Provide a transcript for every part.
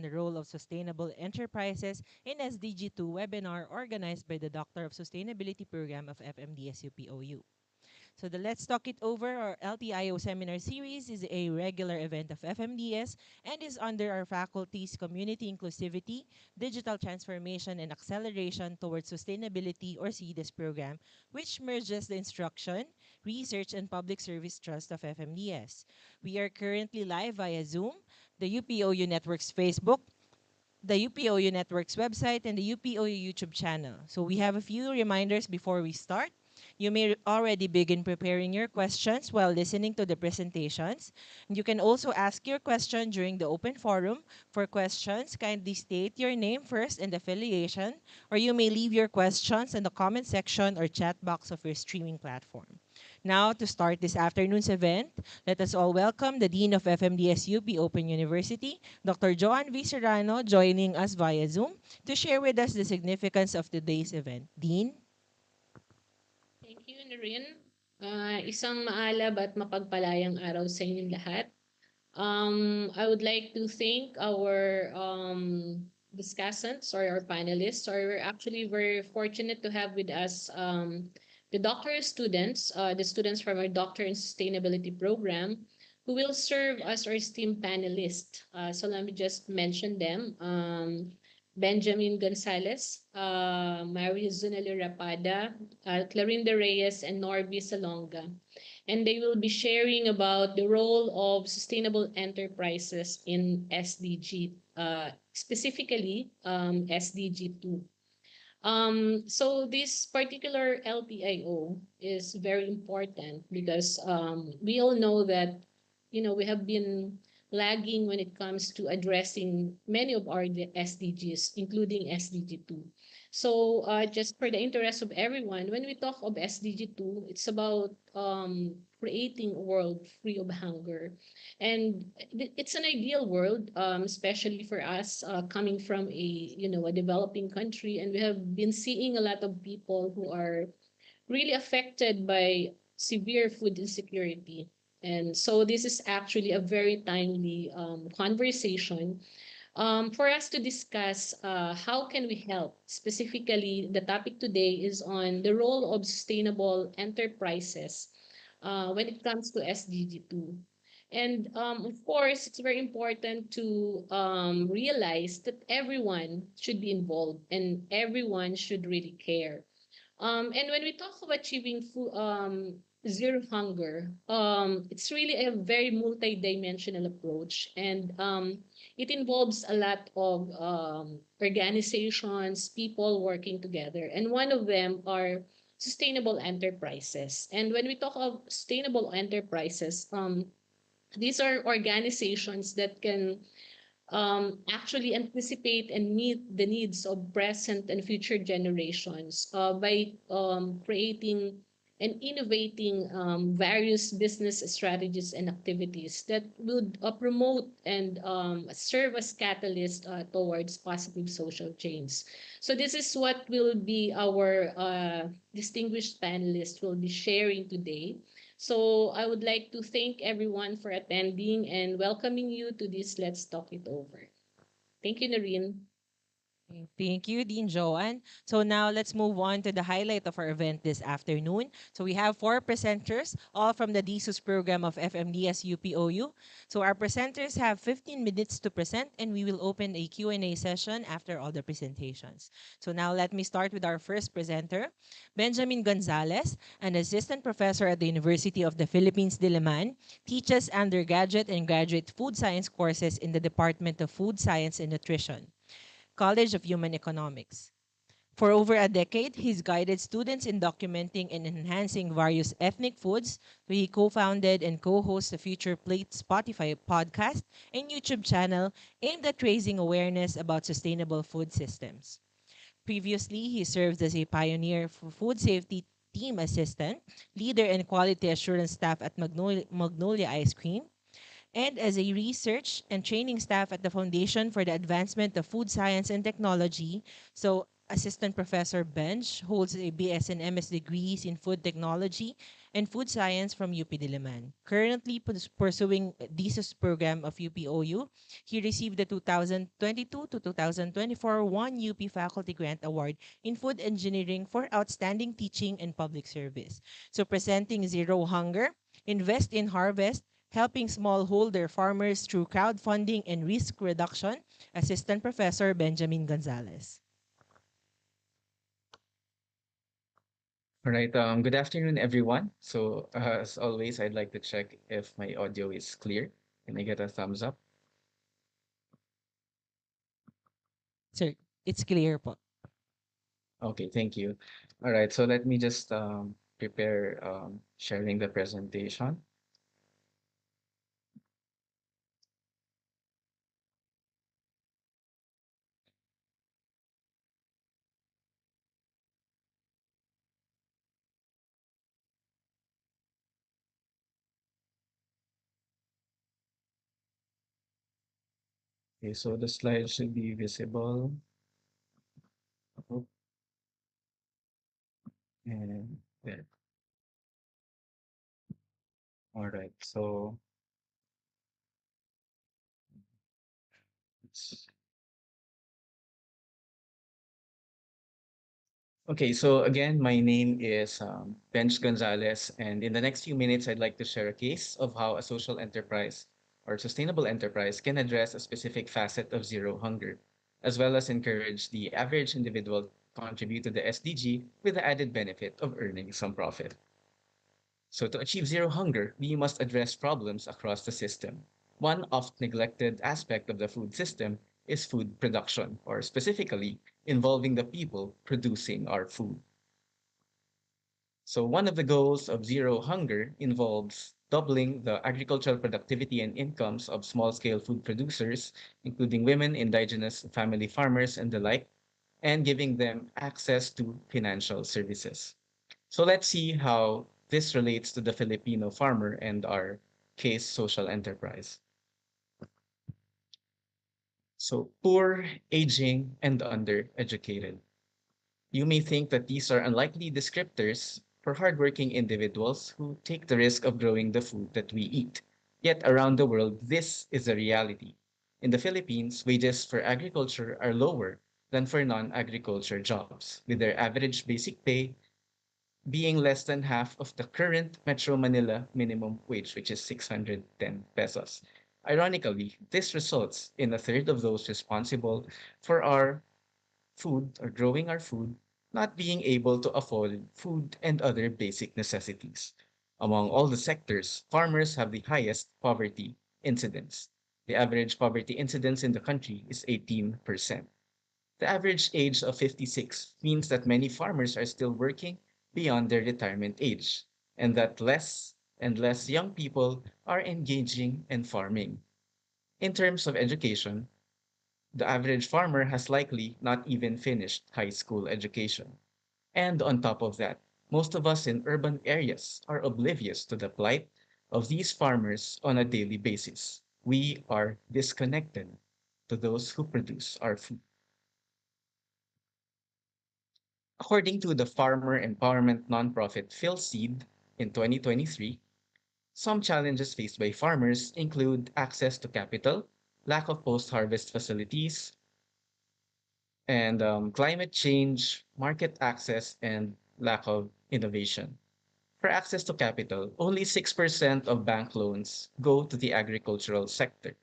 the role of sustainable enterprises in SDG 2 webinar organized by the Doctor of Sustainability Program of FMDS UPOU. So the Let's Talk It Over or LTIO seminar series is a regular event of FMDS and is under our faculty's Community Inclusivity, Digital Transformation and Acceleration towards Sustainability or CDIS program, which merges the instruction, research, and public service trust of FMDS. We are currently live via Zoom, the UPOU Network's Facebook, the UPOU Network's website, and the UPOU YouTube channel. So we have a few reminders before we start. You may already begin preparing your questions while listening to the presentations. You can also ask your question during the open forum. For questions, kindly state your name first and affiliation, or you may leave your questions in the comment section or chat box of your streaming platform. Now, to start this afternoon's event, let us all welcome the Dean of FMDS UP Open University, Dr. Joanne V. Serrano, joining us via Zoom to share with us the significance of today's event. Dean? Thank you, Noreen. Isang maalab at mapagpalayang araw sa inyong lahat. I would like to thank our discussants or our panelists. Or we're actually very fortunate to have with us the doctoral students, the students from our Doctor in Sustainability program, who will serve as our esteemed panelists. So let me just mention them. Benjamin Gonzalez, Maria Zunali Rapada, Clarinda Reyes, and Norby Salonga. And they will be sharing about the role of sustainable enterprises in SDG, specifically SDG 2. So this particular LTIO is very important because we all know that we have been lagging when it comes to addressing many of our SDGs, including SDG 2. So just for the interest of everyone, when we talk of SDG 2, it's about creating a world free of hunger. And it's an ideal world, especially for us coming from a developing country. And we have been seeing a lot of people who are really affected by severe food insecurity. And so this is actually a very timely conversation for us to discuss how can we help. Specifically, the topic today is on the role of sustainable enterprises when it comes to SDG 2. And of course, it's very important to realize that everyone should be involved and everyone should really care. And when we talk of achieving zero hunger, it's really a very multidimensional approach, and it involves a lot of organizations, people working together, and one of them are sustainable enterprises. And when we talk of sustainable enterprises, these are organizations that can actually anticipate and meet the needs of present and future generations by creating and innovating various business strategies and activities that would promote and serve as catalyst towards positive social change. So this is what will be our distinguished panelists will be sharing today. So I would like to thank everyone for attending and welcoming you to this Let's Talk It Over. Thank you, Noreen. Thank you, Dean Joanne. So now let's move on to the highlight of our event this afternoon. So we have four presenters, all from the DSUS program of FMDS UPOU. So our presenters have 15 minutes to present, and we will open a Q&A session after all the presentations. So now let me start with our first presenter, Benjamin Gonzalez, an assistant professor at the University of the Philippines, Diliman, teaches undergraduate and graduate food science courses in the Department of Food Science and Nutrition, College of Human Economics. For over a decade, he's guided students in documenting and enhancing various ethnic foods. He co-founded and co-hosts the Future Plate Spotify podcast and YouTube channel aimed at raising awareness about sustainable food systems. Previously, he served as a pioneer for food safety team assistant, leader and quality assurance staff at Magnolia Ice Cream, and as a research and training staff at the Foundation for the Advancement of Food Science and Technology. So Assistant Professor Bench holds a BS and MS degrees in food technology and food science from UP Diliman. Currently pursuing thesis program of UPOU, he received the 2022 to 2024 one UP Faculty Grant Award in Food Engineering for outstanding teaching and public service. So presenting Zero Hunger, Invest in Harvest, helping smallholder farmers through crowdfunding and risk reduction, Assistant Professor Benjamin Gonzalez. All right. Good afternoon, everyone. So, as always, I'd like to check if my audio is clear. Can I get a thumbs up? Sir, it's clear po. Okay, thank you. All right. So let me just prepare sharing the presentation. Okay, so the slide should be visible. Oh, and there. All right. So it's okay, so again, my name is Benj Gonzalez, and in the next few minutes, I'd like to share a case of how a social enterprise or sustainable enterprise can address a specific facet of zero hunger, as well as encourage the average individual to contribute to the SDG with the added benefit of earning some profit. So, to achieve zero hunger, we must address problems across the system. One oft neglected aspect of the food system is food production, or specifically, involving the people producing our food. So, one of the goals of zero hunger involves doubling the agricultural productivity and incomes of small scale food producers, including women, indigenous family farmers, and the like, and giving them access to financial services. So let's see how this relates to the Filipino farmer and our case social enterprise. So poor, aging, and undereducated. You may think that these are unlikely descriptors for hardworking individuals who take the risk of growing the food that we eat. Yet around the world, this is a reality. In the Philippines, wages for agriculture are lower than for non-agriculture jobs, with their average basic pay being less than half of the current Metro Manila minimum wage, which is 610 pesos. Ironically, this results in a third of those responsible for our food or growing our food not being able to afford food and other basic necessities. Among all the sectors, farmers have the highest poverty incidence. The average poverty incidence in the country is 18%. The average age of 56 means that many farmers are still working beyond their retirement age, and that less and less young people are engaging in farming. In terms of education, the average farmer has likely not even finished high school education. And on top of that, most of us in urban areas are oblivious to the plight of these farmers on a daily basis. We are disconnected to those who produce our food. According to the farmer empowerment nonprofit PhilSeed in 2023, some challenges faced by farmers include access to capital, lack of post-harvest facilities, and climate change, market access, and lack of innovation. For access to capital, only 6% of bank loans go to the agricultural sector.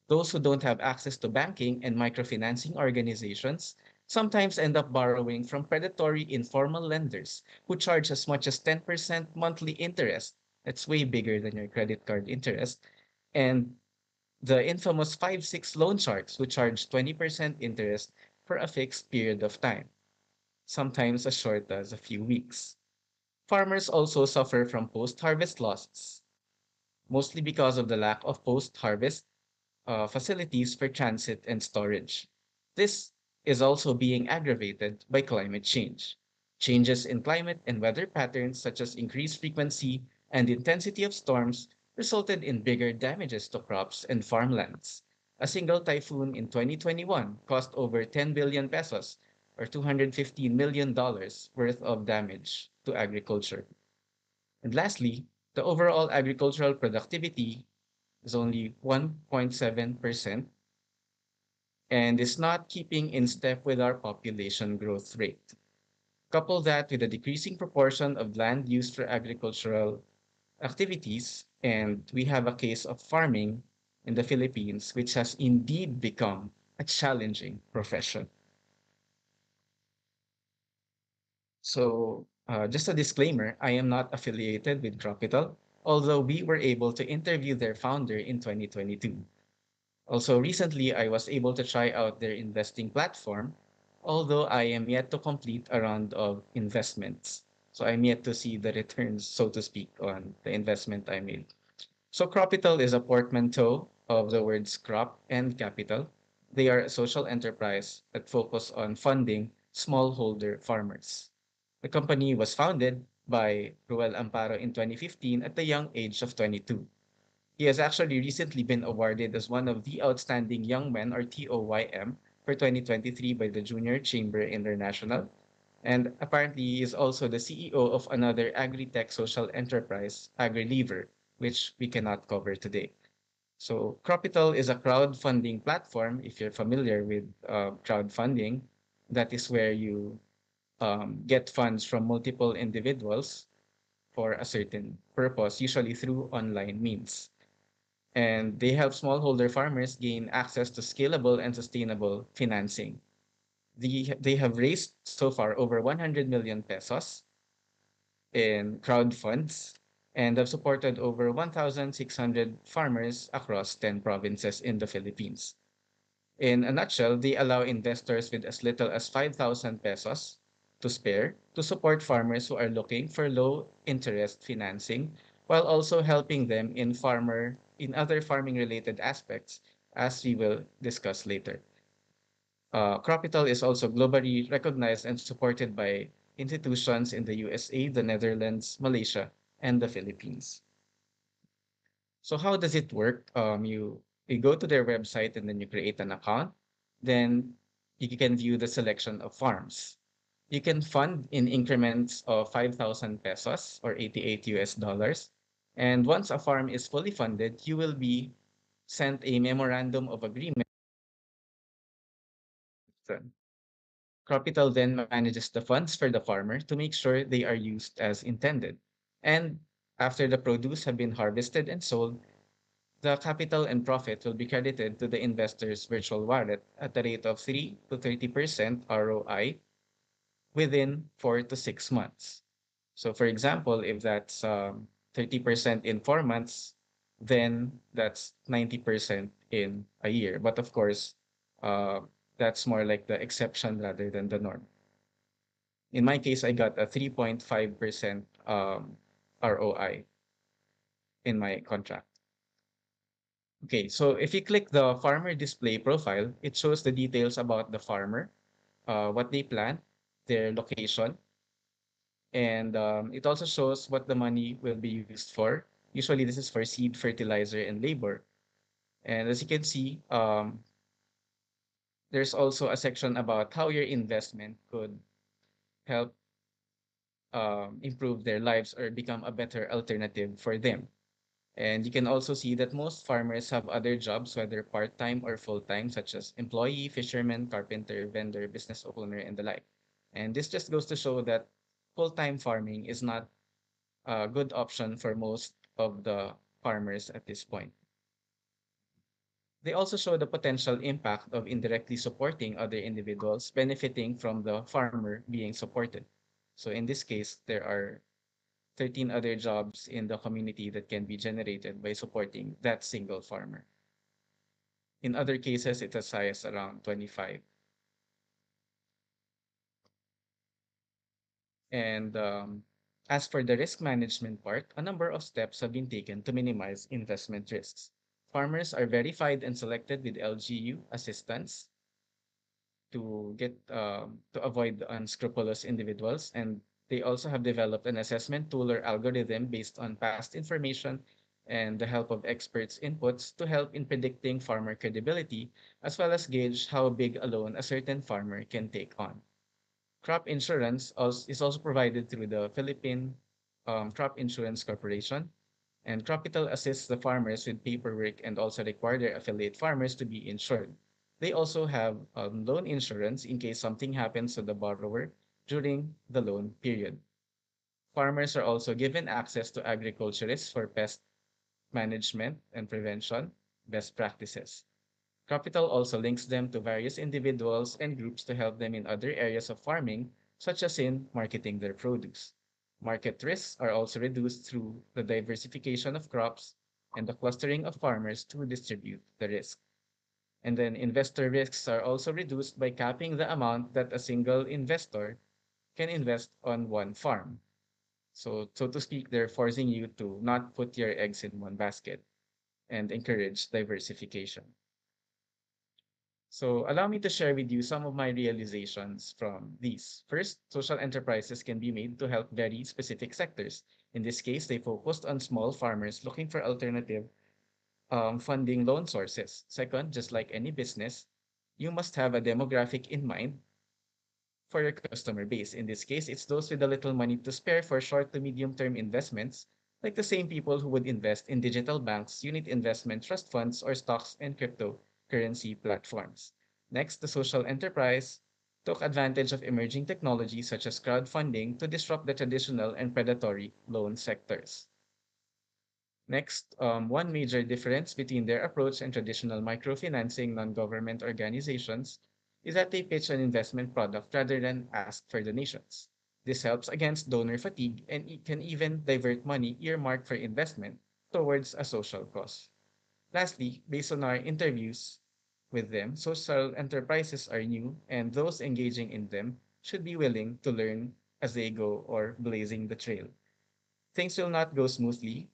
Those who don't have access to banking and microfinancing organizations sometimes end up borrowing from predatory informal lenders who charge as much as 10% monthly interest. That's way bigger than your credit card interest. And the infamous 5-6 loan sharks who charge 20% interest for a fixed period of time, sometimes as short as a few weeks. Farmers also suffer from post harvest losses, mostly because of the lack of post harvest facilities for transit and storage. This is also being aggravated by climate change. Changes in climate and weather patterns, such as increased frequency and intensity of storms, resulted in bigger damages to crops and farmlands. A single typhoon in 2021 cost over 10 billion pesos or $215 million worth of damage to agriculture. And lastly, the overall agricultural productivity is only 1.7% and is not keeping in step with our population growth rate. Couple that with a decreasing proportion of land used for agricultural activities, and we have a case of farming in the Philippines, which has indeed become a challenging profession. So, just a disclaimer, I am not affiliated with Tropical, although we were able to interview their founder in 2022. Also, recently, I was able to try out their investing platform, although I am yet to complete a round of investments. So I'm yet to see the returns, so to speak, on the investment I made. So Cropital is a portmanteau of the words crop and capital. They are a social enterprise that focus on funding smallholder farmers. The company was founded by Ruel Amparo in 2015 at the young age of 22. He has actually recently been awarded as one of the outstanding young men or TOYM for 2023 by the Junior Chamber International. And apparently he is also the CEO of another agri-tech social enterprise, AgriLever, which we cannot cover today. So Cropital is a crowdfunding platform. If you're familiar with crowdfunding, that is where you get funds from multiple individuals for a certain purpose, usually through online means. And they help smallholder farmers gain access to scalable and sustainable financing. They have raised so far over 100 million pesos in crowd funds and have supported over 1,600 farmers across 10 provinces in the Philippines. In a nutshell, they allow investors with as little as 5,000 pesos to spare to support farmers who are looking for low interest financing while also helping them in other farming related aspects as we will discuss later. Cropital is also globally recognized and supported by institutions in the USA, the Netherlands, Malaysia, and the Philippines. So how does it work? You go to their website and then you create an account. Then you can view the selection of farms. You can fund in increments of 5,000 pesos or 88 US dollars. And once a farm is fully funded, you will be sent a memorandum of agreement. Capital then manages the funds for the farmer to make sure they are used as intended. And after the produce have been harvested and sold, the capital and profit will be credited to the investor's virtual wallet at the rate of 3 to 30% ROI within 4 to 6 months. So for example, if that's 30% in 4 months, then that's 90% in a year. But of course, uh, that's more like the exception rather than the norm. In my case, I got a 3.5% ROI in my contract. Okay, so if you click the farmer display profile, it shows the details about the farmer, what they plant, their location, and it also shows what the money will be used for. Usually, this is for seed, fertilizer, and labor. And as you can see, there's also a section about how your investment could help improve their lives or become a better alternative for them. And you can also see that most farmers have other jobs, whether part-time or full-time, such as employee, fisherman, carpenter, vendor, business owner, and the like. And this just goes to show that full-time farming is not a good option for most of the farmers at this point. They also show the potential impact of indirectly supporting other individuals benefiting from the farmer being supported. So in this case, there are 13 other jobs in the community that can be generated by supporting that single farmer. In other cases, it's as high as around 25. And as for the risk management part, a number of steps have been taken to minimize investment risks. Farmers are verified and selected with LGU assistance to avoid the unscrupulous individuals, and they also have developed an assessment tool or algorithm based on past information and the help of experts' inputs to help in predicting farmer credibility, as well as gauge how big a loan a certain farmer can take on. Crop insurance is also provided through the Philippine Crop Insurance Corporation, and Capital assists the farmers with paperwork and also require their affiliate farmers to be insured. They also have loan insurance in case something happens to the borrower during the loan period. Farmers are also given access to agriculturists for pest management and prevention best practices. Capital also links them to various individuals and groups to help them in other areas of farming, such as in marketing their produce. Market risks are also reduced through the diversification of crops and the clustering of farmers to distribute the risk. And then investor risks are also reduced by capping the amount that a single investor can invest on one farm. So to speak, they're forcing you to not put your eggs in one basket and encourage diversification. So allow me to share with you some of my realizations from these. First, social enterprises can be made to help very specific sectors. In this case, they focused on small farmers looking for alternative funding loan sources. Second, just like any business, you must have a demographic in mind for your customer base. In this case, it's those with a little money to spare for short to medium term investments, like the same people who would invest in digital banks, unit investment, trust funds, or stocks and cryptocurrency platforms. Next, the social enterprise took advantage of emerging technologies such as crowdfunding to disrupt the traditional and predatory loan sectors. Next, one major difference between their approach and traditional microfinancing non-government organizations is that they pitch an investment product rather than ask for donations. This helps against donor fatigue and it can even divert money earmarked for investment towards a social cause. Lastly, based on our interviews with them, social enterprises are new and those engaging in them should be willing to learn as they go or blazing the trail. Things will not go smoothly.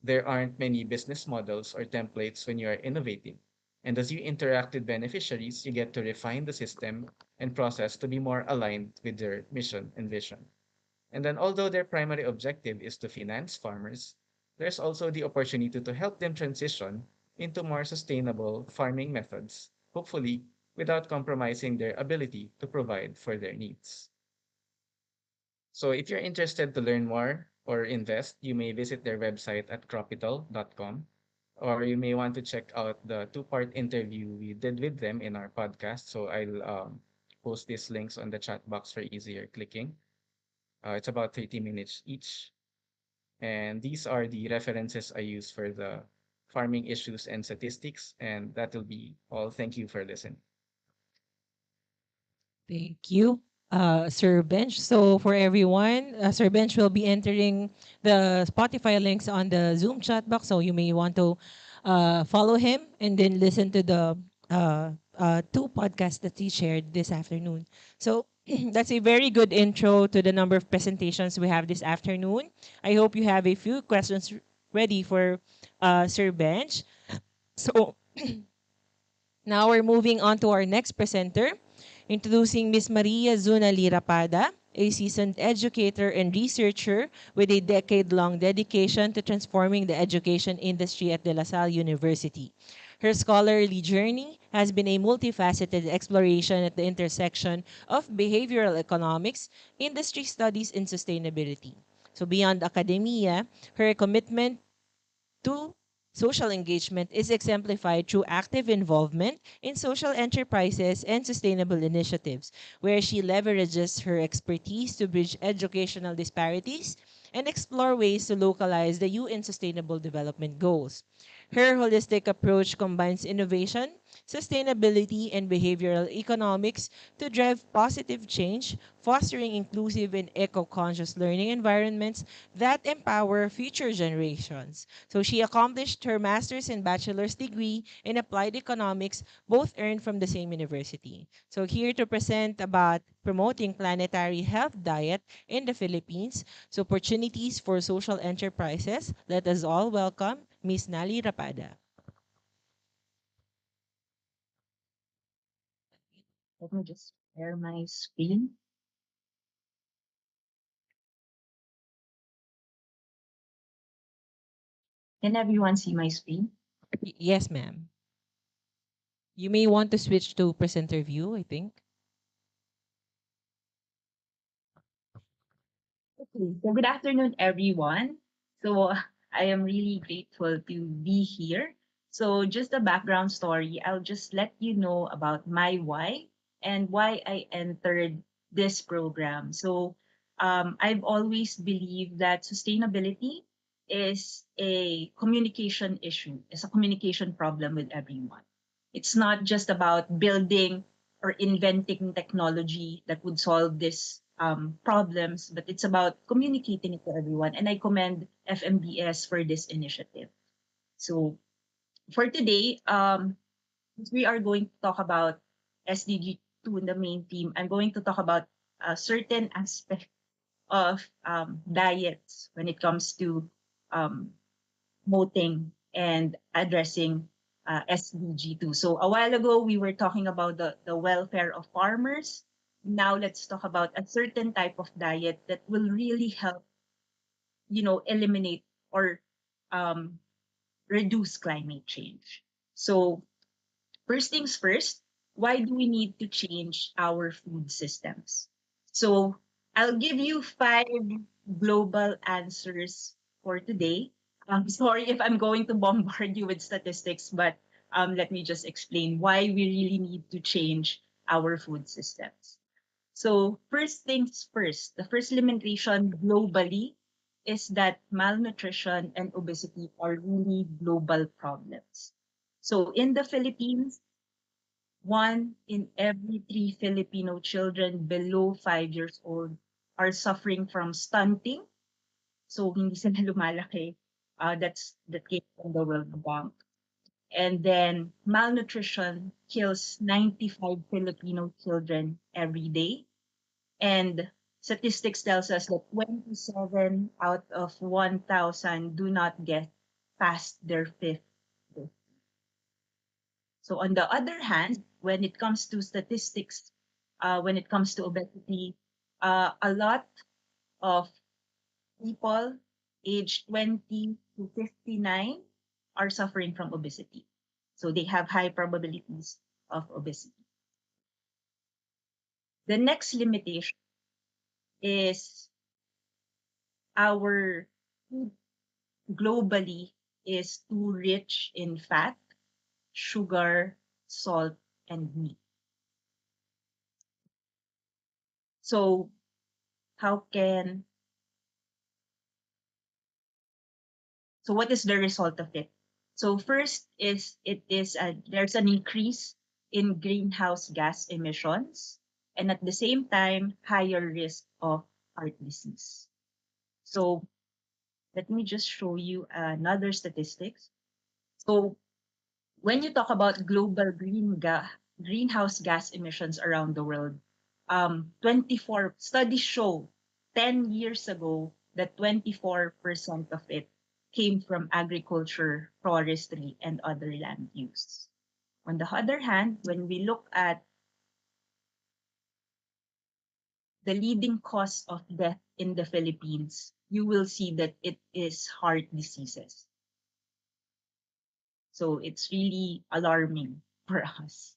There aren't many business models or templates when you are innovating. And as you interact with beneficiaries, you get to refine the system and process to be more aligned with their mission and vision. And then, although their primary objective is to finance farmers, there's also the opportunity to help them transition into more sustainable farming methods, hopefully without compromising their ability to provide for their needs. So if you're interested to learn more or invest, you may visit their website at cropital.com, or you may want to check out the two-part interview we did with them in our podcast. So I'll post these links on the chat box for easier clicking. It's about 30 minutes each. And these are the references I use for the farming issues and statistics. And that will be all. Thank you for listening. Thank you, Sir Bench. So for everyone, Sir Bench will be entering the Spotify links on the Zoom chat box. So you may want to follow him and then listen to the two podcasts that he shared this afternoon. So that's a very good intro to the number of presentations we have this afternoon. I hope you have a few questions ready for Sir Bench. So now we're moving on to our next presenter, introducing Ms. Maria Zuna Lirapada, a seasoned educator and researcher with a decade-long dedication to transforming the education industry at De La Salle University. Her scholarly journey has been a multifaceted exploration at the intersection of behavioral economics, industry studies, and sustainability. So beyond academia, her commitment to social engagement is exemplified through active involvement in social enterprises and sustainable initiatives, where she leverages her expertise to bridge educational disparities and explore ways to localize the UN Sustainable Development Goals. Her holistic approach combines innovation, sustainability, and behavioral economics to drive positive change, fostering inclusive and eco-conscious learning environments that empower future generations. So she accomplished her master's and bachelor's degree in applied economics, both earned from the same university. So here to present about promoting planetary health diet in the Philippines, so opportunities for social enterprises, let us all welcome Miss Nali Rapada. Let me just share my screen. Can everyone see my screen? Yes, ma'am. You may want to switch to presenter view, I think. So good afternoon, everyone. So I am really grateful to be here. So just a background story, I'll just let you know about my why and why I entered this program. So I've always believed that sustainability is a communication issue, it's a communication problem with everyone. It's not just about building or inventing technology that would solve these problems, but it's about communicating it to everyone. And I commend FMDS for this initiative. So for today, we are going to talk about SDG 2 in the main theme. I'm going to talk about a certain aspect of diets when it comes to um, promoting and addressing SDG2. So a while ago, we were talking about the welfare of farmers. Now let's talk about a certain type of diet that will really help, eliminate or um, reduce climate change. So first things first, why do we need to change our food systems? So I'll give you 5 global answers for today. Sorry if I'm going to bombard you with statistics, but let me just explain why we really need to change our food systems. So first things first, the first limitation globally is that malnutrition and obesity are really global problems. So in the Philippines, 1 in every 3 Filipino children below 5 years old are suffering from stunting. So hindi sila lumalaki. That came from the World Bank. And then malnutrition kills 95 Filipino children every day. And statistics tells us that 27 out of 1,000 do not get past their fifth birthday. So on the other hand, when it comes to statistics, when it comes to obesity, a lot of people aged 20 to 59 are suffering from obesity. So they have high probabilities of obesity. The next limitation is our food globally is too rich in fat, sugar, salt, and meat. So how can So what is the result of it? So first is there's an increase in greenhouse gas emissions and at the same time higher risk of heart disease. So let me just show you another statistics. So when you talk about global greenhouse gas emissions around the world, 24 studies show 10 years ago that 24% of it came from agriculture, forestry, and other land use. On the other hand, when we look at the leading cause of death in the Philippines, you will see that it is heart diseases. So it's really alarming for us.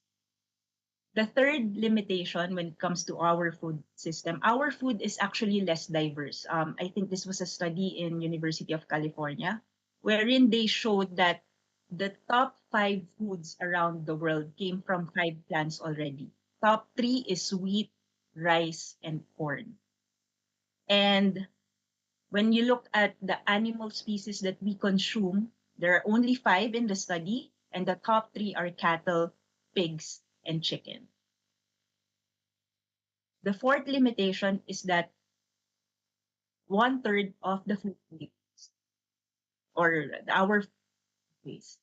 The third limitation when it comes to our food system, our food is actually less diverse. I think this was a study in University of California, wherein they showed that the top 5 foods around the world came from 5 plants already. Top 3 is wheat, rice, and corn. And when you look at the animal species that we consume, there are only 5 in the study, and the top 3 are cattle, pigs, and chicken. The fourth limitation is that 1/3 of the food waste or our food waste.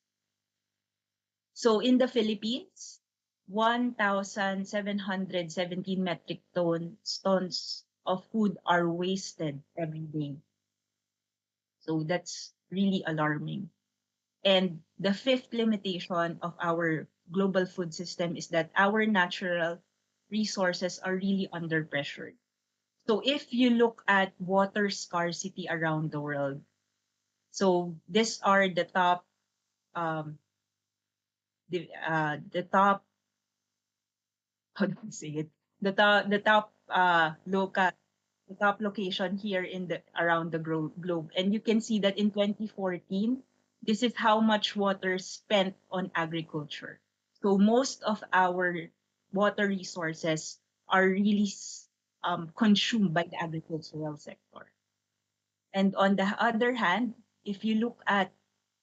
So in the Philippines, 1,717 metric tons of food are wasted every day. So that's really alarming. And the fifth limitation of our global food system is that our natural resources are really under pressure. So if you look at water scarcity around the world, so these are um, the top, how do I say it? The top local the top location here in the around the globe. And you can see that in 2014, this is how much water spent on agriculture. So most of our water resources are really consumed by the agricultural sector. And on the other hand, if you look at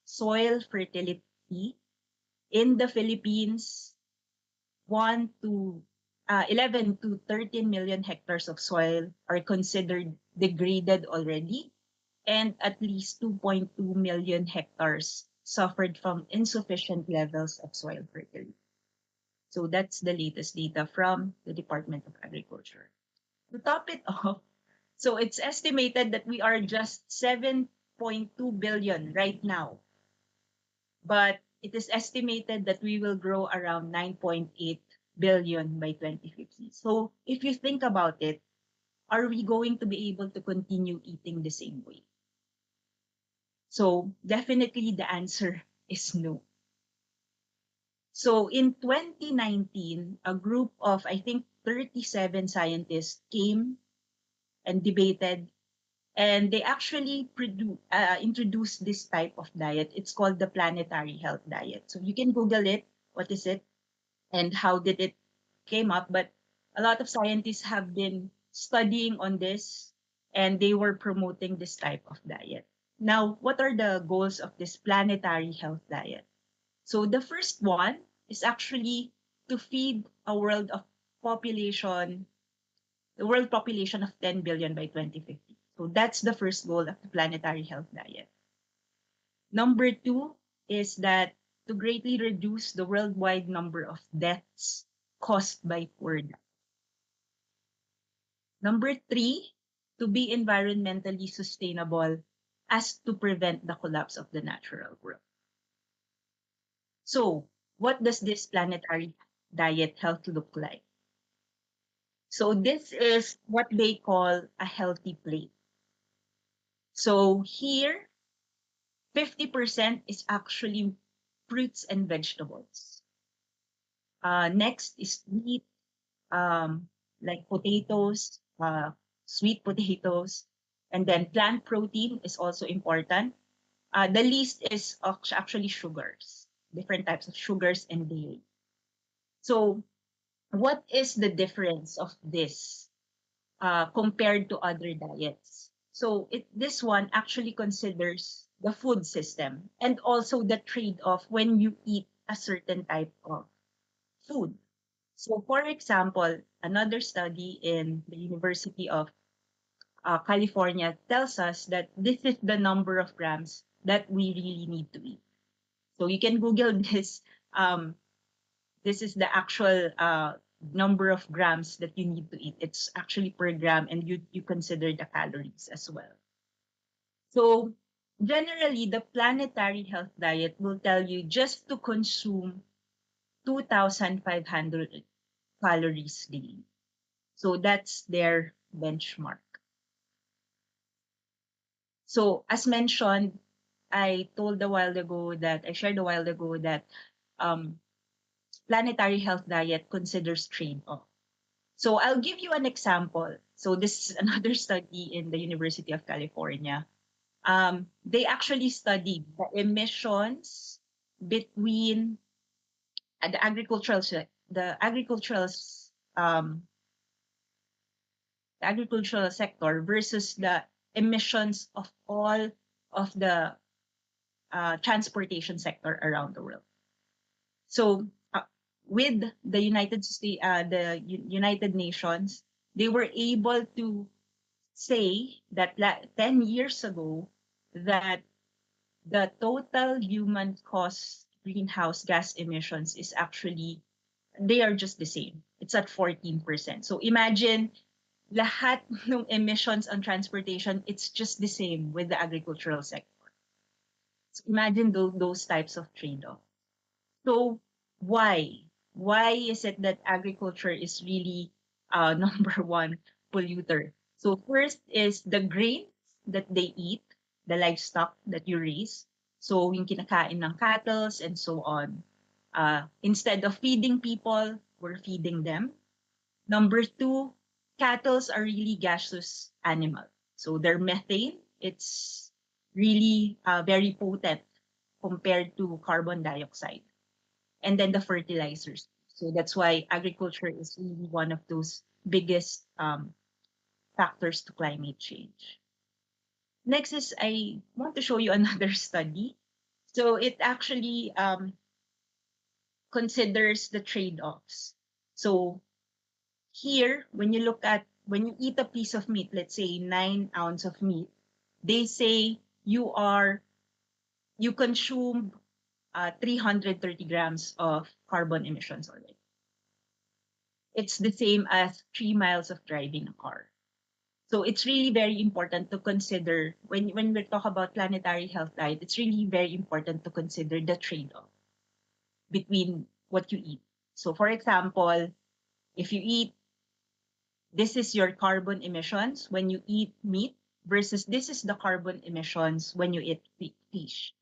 soil fertility in the Philippines, 1 to 11 to 13 million hectares of soil are considered degraded already, and at least 2.2 million hectares suffered from insufficient levels of soil fertility. So that's the latest data from the Department of Agriculture. To top it off, so it's estimated that we are just 7.2 billion right now, but it is estimated that we will grow around 9.8 billion by 2050. So if you think about it, are we going to be able to continue eating the same way? So definitely the answer is no. So in 2019, a group of, I think, 37 scientists came and debated, and they actually introduced this type of diet. It's called the planetary health diet. So you can Google it. What is it? And how did it came up? But a lot of scientists have been studying on this, and they were promoting this type of diet. Now, what are the goals of this planetary health diet? So the first one is actually to feed a world population of 10 billion by 2050. So that's the first goal of the planetary health diet. Number two is that to greatly reduce the worldwide number of deaths caused by poor diet. Number three, to be environmentally sustainable as to prevent the collapse of the natural world. So, what does this planetary diet health look like? So, this is what they call a healthy plate. So, here, 50% is actually fruits and vegetables. Next is meat, like potatoes, sweet potatoes, and then plant protein is also important. The least is actually sugars, different types of sugars and dairy. So, what is the difference of this compared to other diets? So, this one actually considers the food system and also the trade-off when you eat a certain type of food. So, for example, another study in the University of California tells us that this is the number of grams that we really need to eat. So you can Google this. This is the actual number of grams that you need to eat. It's actually per gram, and you consider the calories as well. So generally, the planetary health diet will tell you just to consume 2,500 calories daily. So that's their benchmark. So as mentioned, I shared a while ago that um, planetary health diet considers trade-off. So I'll give you an example. So this is another study in the University of California. They actually studied the emissions between the um, the agricultural sector versus the emissions of all of the transportation sector around the world. So with the United Nations, they were able to say that 10 years ago that the total human caused greenhouse gas emissions is actually, they are just the same. It's at 14%. So imagine lahat ng emissions on transportation, it's just the same with the agricultural sector. So imagine those types of trade-off. So why? Why is it that agriculture is really number one polluter? So first is the grains that they eat, the livestock that you raise. So yung kinakain ng cattle and so on. Instead of feeding people, we're feeding them. Number two cattles are really gaseous animal. So their methane, it's really very potent compared to carbon dioxide. And then the fertilizers. So that's why agriculture is really one of those biggest factors to climate change. Next is I want to show you another study. So it actually considers the trade-offs. So here, when you eat a piece of meat, let's say 9 ounce of meat, they say you consume 330 grams of carbon emissions already. It's the same as 3 miles of driving a car. So it's really very important to consider when we talk about planetary health diet, it's really very important to consider the trade-off between what you eat. So for example, if you eat this is your carbon emissions when you eat meat versus this is the carbon emissions when you eat fish.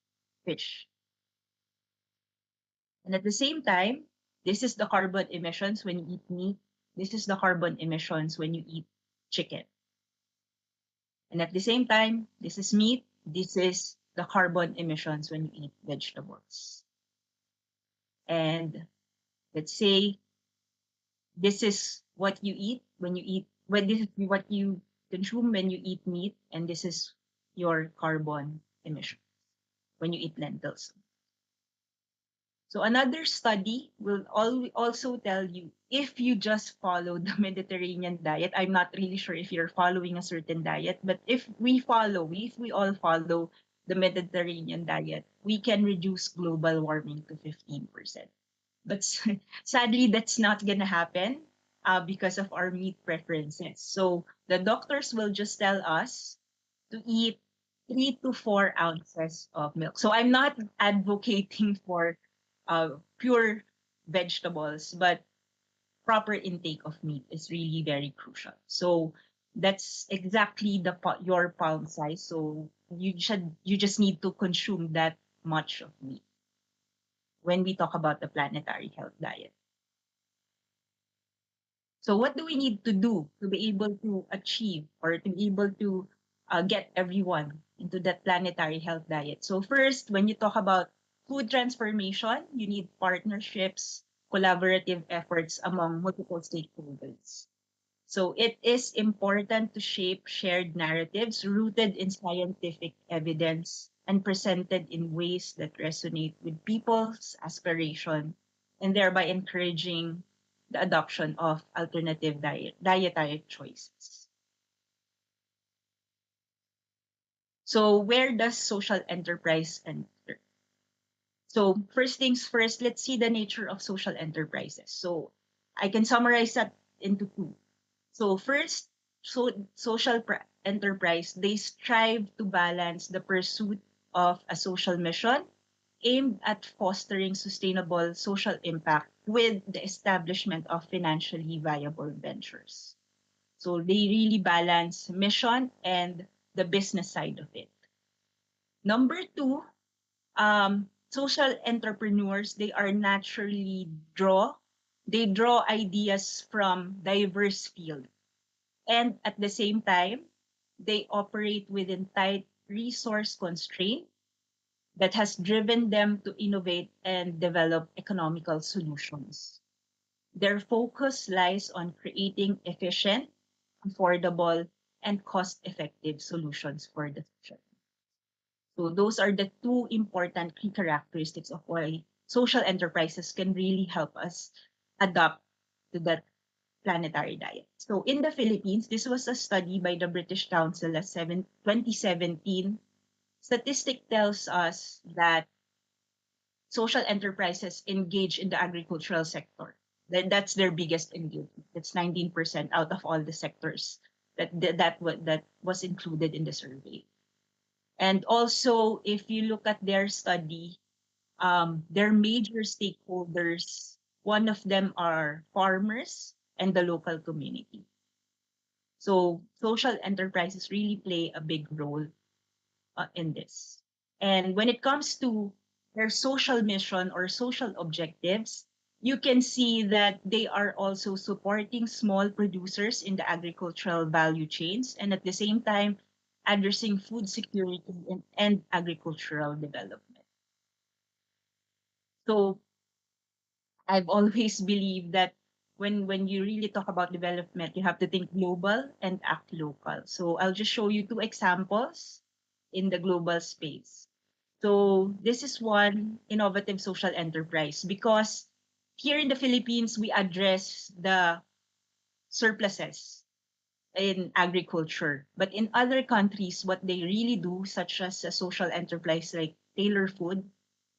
And at the same time, this is the carbon emissions when you eat meat. This is the carbon emissions when you eat chicken. And at the same time, this is meat. This is the carbon emissions when you eat vegetables. And let's say this is what you eat when this is what you consume when you eat meat, and this is your carbon emission when you eat lentils. So another study will also tell you if you just follow the Mediterranean diet. I'm not really sure if you're following a certain diet, but if we all follow the Mediterranean diet, we can reduce global warming to 15%. But sadly, that's not going to happen because of our meat preferences. So the doctors will just tell us to eat 3 to 4 ounces of milk. So I'm not advocating for pure vegetables, but proper intake of meat is really very crucial. So that's exactly your palm size. So you just need to consume that much of meat when we talk about the planetary health diet. So what do we need to do to be able to achieve or to be able to get everyone into that planetary health diet? So first, when you talk about food transformation, you need partnerships, collaborative efforts among multiple stakeholders. So it is important to shape shared narratives rooted in scientific evidence and presented in ways that resonate with people's aspiration and thereby encouraging the adoption of alternative dietary choices. So where does social enterprise enter? So first things first, let's see the nature of social enterprises. So I can summarize that into two. So first, social enterprise, they strive to balance the pursuit of a social mission aimed at fostering sustainable social impact with the establishment of financially viable ventures. So they really balance mission and the business side of it. Number two, social entrepreneurs, they draw ideas from diverse fields and at the same time, they operate within tight resource constraint that has driven them to innovate and develop economical solutions. Their focus lies on creating efficient, affordable, and cost-effective solutions for the future. So those are the two important key characteristics of why social enterprises can really help us adapt to that planetary diet. So in the Philippines, this was a study by the British Council as 2017. Statistic tells us that social enterprises engage in the agricultural sector. That's their biggest engagement. That's 19% out of all the sectors that was included in the survey. And also, if you look at their study, their major stakeholders, one of them are farmers and the local community. So social enterprises really play a big role in this. And when it comes to their social mission or social objectives, you can see that they are also supporting small producers in the agricultural value chains and at the same time addressing food security and agricultural development. So I've always believed that when you really talk about development, you have to think global and act local. So I'll just show you two examples in the global space. So this is one innovative social enterprise because here in the Philippines, we address the surpluses in agriculture. But in other countries, what they really do, such as a social enterprise like Taylor Food,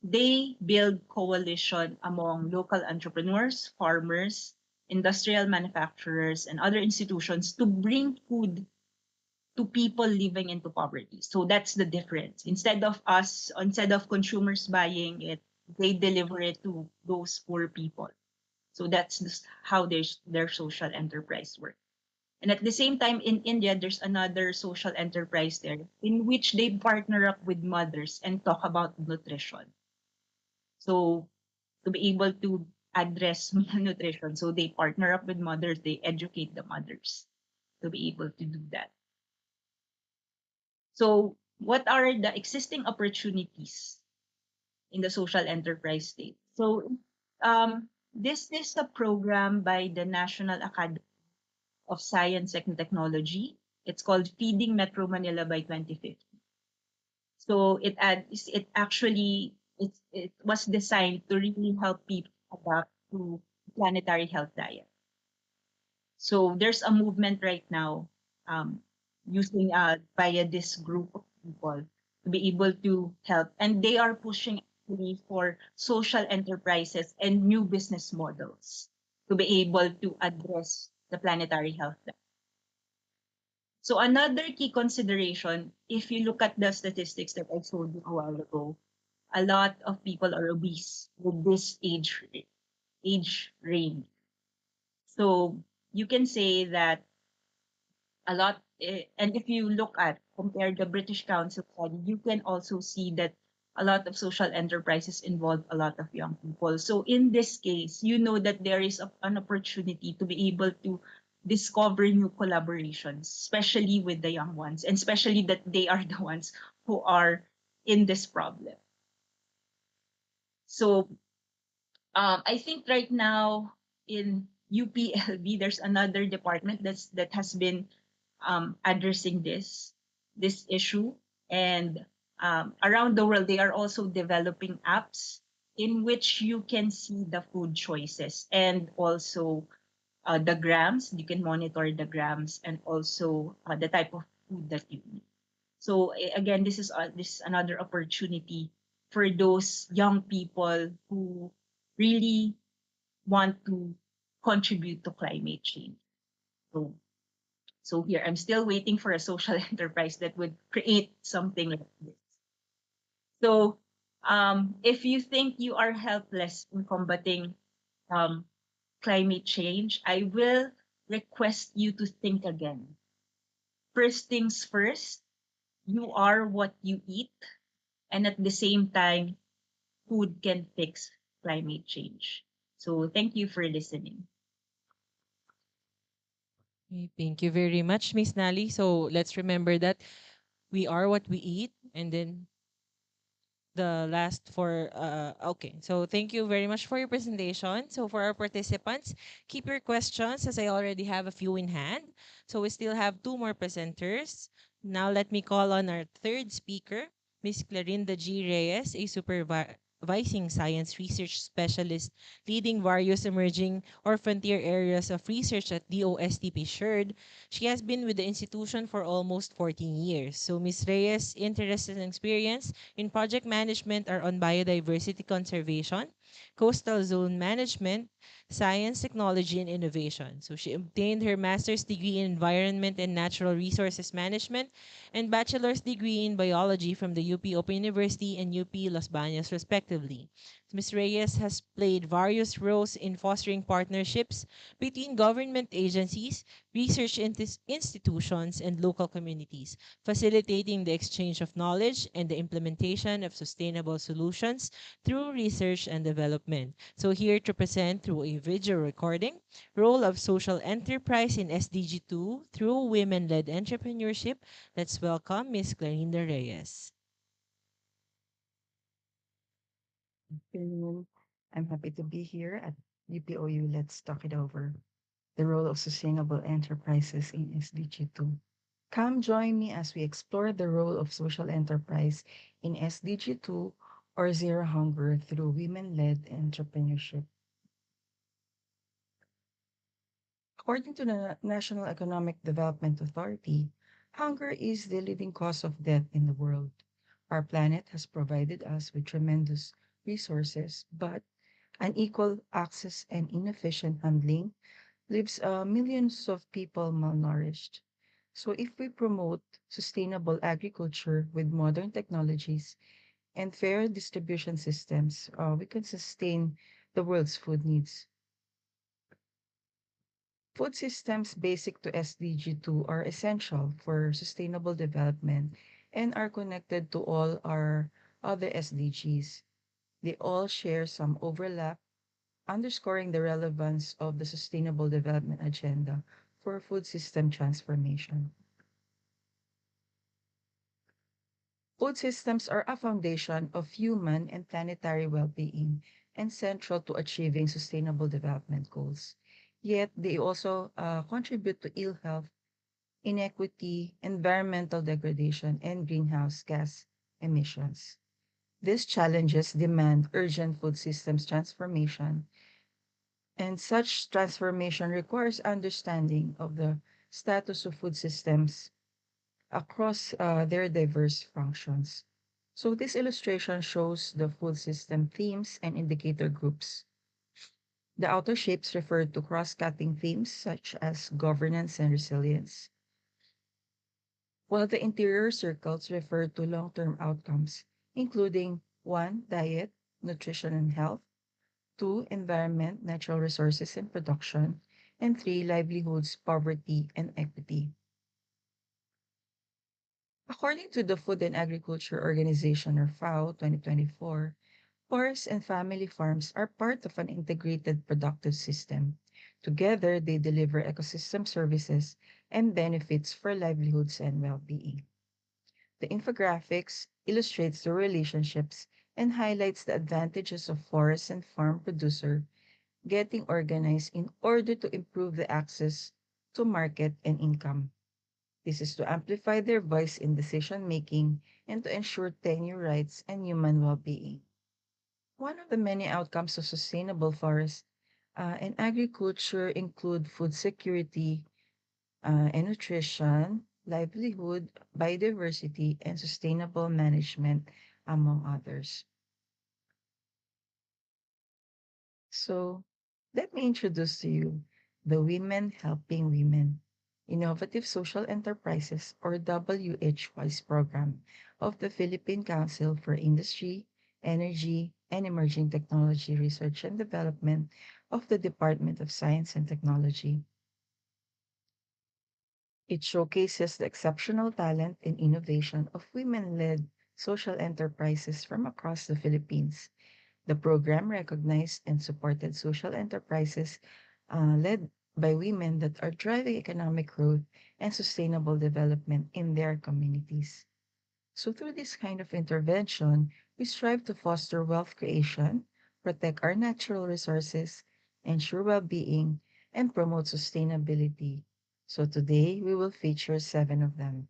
they build coalition among local entrepreneurs, farmers, industrial manufacturers, and other institutions to bring food to people living into poverty. So that's the difference. Instead of consumers buying it, they deliver it to those poor people. So that's how their social enterprise works. And at the same time, in India, there's another social enterprise there in which they partner up with mothers and talk about nutrition. So to be able to address malnutrition, so they partner up with mothers, they educate the mothers to be able to do that. So what are the existing opportunities in the social enterprise state? So this is a program by the National Academy of Science and Technology. It's called Feeding Metro Manila by 2050. So it was designed to really help people adapt to planetary health diet. So there's a movement right now um, using via this group of people to be able to help, and they are pushing actually for social enterprises and new business models to be able to address the planetary health. So another key consideration, if you look at the statistics that I showed you a while ago, a lot of people are obese with this age range. So you can say that and if you look at compare the British Council study, you can also see that a lot of social enterprises involve a lot of young people. So in this case, you know that there is an opportunity to be able to discover new collaborations, especially with the young ones, and especially that they are the ones who are in this problem. So I think right now in UPLB, there's another department that has been addressing this issue, and around the world they are also developing apps in which you can see the food choices and also the grams. You can monitor the grams and also the type of food that you eat. So again, this is another opportunity for those young people who really want to contribute to climate change. So so here I'm still waiting for a social enterprise that would create something like this. So if you think you are helpless in combating um, climate change, I will request you to think again. First things first, you are what you eat, and at the same time, food can fix climate change. So thank you for listening. Okay, thank you very much, Miss Nally. So let's remember that we are what we eat, and then the last for okay, so thank you very much for your presentation. So for our participants, keep your questions as I already have a few in hand. So we still have two more presenters. Now let me call on our third speaker, Miss Clarinda G. Reyes, a supervising science research specialist leading various emerging or frontier areas of research at DOSTP Shared. She has been with the institution for almost 14 years. So Ms. Reyes' interest and experience in project management are on biodiversity conservation, coastal zone management, science, technology, and innovation. So she obtained her master's degree in environment and natural resources management and bachelor's degree in biology from the UP Open University and UP Los Baños, respectively. Ms. Reyes has played various roles in fostering partnerships between government agencies, research institutions, and local communities, facilitating the exchange of knowledge and the implementation of sustainable solutions through research and development. So, here to present through a video recording, role of social enterprise in SDG 2 through women led entrepreneurship. Let's welcome Ms. Clarinda Reyes. Afternoon. I'm happy to be here at UPOU. Let's talk it over. The role of sustainable enterprises in SDG 2. Come join me as we explore the role of social enterprise in SDG 2 or Zero Hunger through women led entrepreneurship. According to the National Economic Development Authority, hunger is the leading cause of death in the world. Our planet has provided us with tremendous resources, but unequal access and inefficient handling leaves millions of people malnourished. So, if we promote sustainable agriculture with modern technologies and fair distribution systems, we can sustain the world's food needs. Food systems basic to SDG 2 are essential for sustainable development and are connected to all our other SDGs. They all share some overlap, underscoring the relevance of the Sustainable Development Agenda for food system transformation. Food systems are a foundation of human and planetary well being and central to achieving sustainable development goals. Yet, they also contribute to ill health, inequity, environmental degradation, and greenhouse gas emissions. These challenges demand urgent food systems transformation, and such transformation requires understanding of the status of food systems across their diverse functions. So this illustration shows the food system themes and indicator groups. The outer shapes refer to cross-cutting themes such as governance and resilience, while the interior circles refer to long-term outcomes, including 1. Diet, nutrition and health, 2. Environment, natural resources and production, and 3. Livelihoods, poverty, and equity. According to the Food and Agriculture Organization, or FAO 2024, forests and family farms are part of an integrated productive system. Together, they deliver ecosystem services and benefits for livelihoods and well-being. The infographics illustrates the relationships and highlights the advantages of forest and farm producer getting organized in order to improve the access to market and income. This is to amplify their voice in decision making and to ensure tenure rights and human well being. One of the many outcomes of sustainable forests and agriculture include food security and nutrition, livelihood, biodiversity, and sustainable management, among others. So, let me introduce to you the Women Helping Women Innovative Social Enterprises, or WHY's program of the Philippine Council for Industry, Energy, and Emerging Technology Research and Development of the Department of Science and Technology. It showcases the exceptional talent and innovation of women led social enterprises from across the Philippines. The program recognized and supported social enterprises led by women that are driving economic growth and sustainable development in their communities. So, through this kind of intervention, we strive to foster wealth creation, protect our natural resources, ensure well being, and promote sustainability. So, today we will feature seven of them.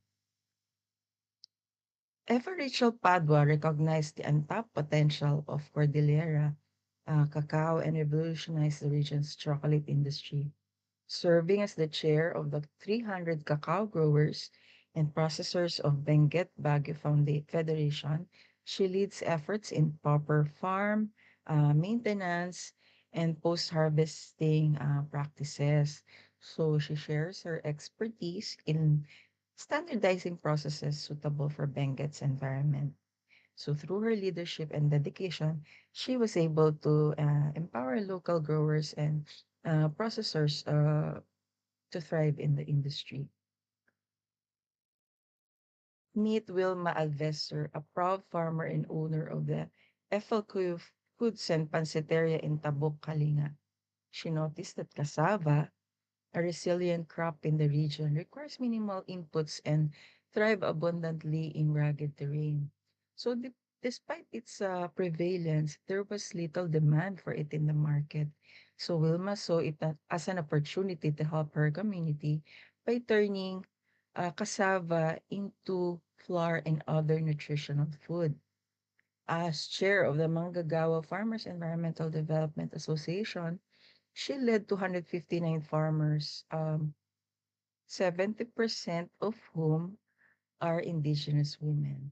Eva Rachel Padua recognized the untapped potential of Cordillera cacao and revolutionized the region's chocolate industry. Serving as the chair of the 300 cacao growers and processors of Benguet Baguio Federation, she leads efforts in proper farm maintenance and post-harvesting practices. So she shares her expertise in standardizing processes suitable for Benguet's environment. So through her leadership and dedication, she was able to empower local growers and processors to thrive in the industry. Meet Wilma Alvester, a proud farmer and owner of the FLQ Foods and Pansiteria in Tabuk, Kalinga. She noticed that cassava, a resilient crop in the region, requires minimal inputs and thrive abundantly in rugged terrain. So, despite its prevalence, there was little demand for it in the market. So, Wilma saw it as an opportunity to help her community by turning cassava into flour and other nutritional food. As chair of the Manggagawa Farmers Environmental Development Association, she led 259 farmers, 70% of whom are indigenous women,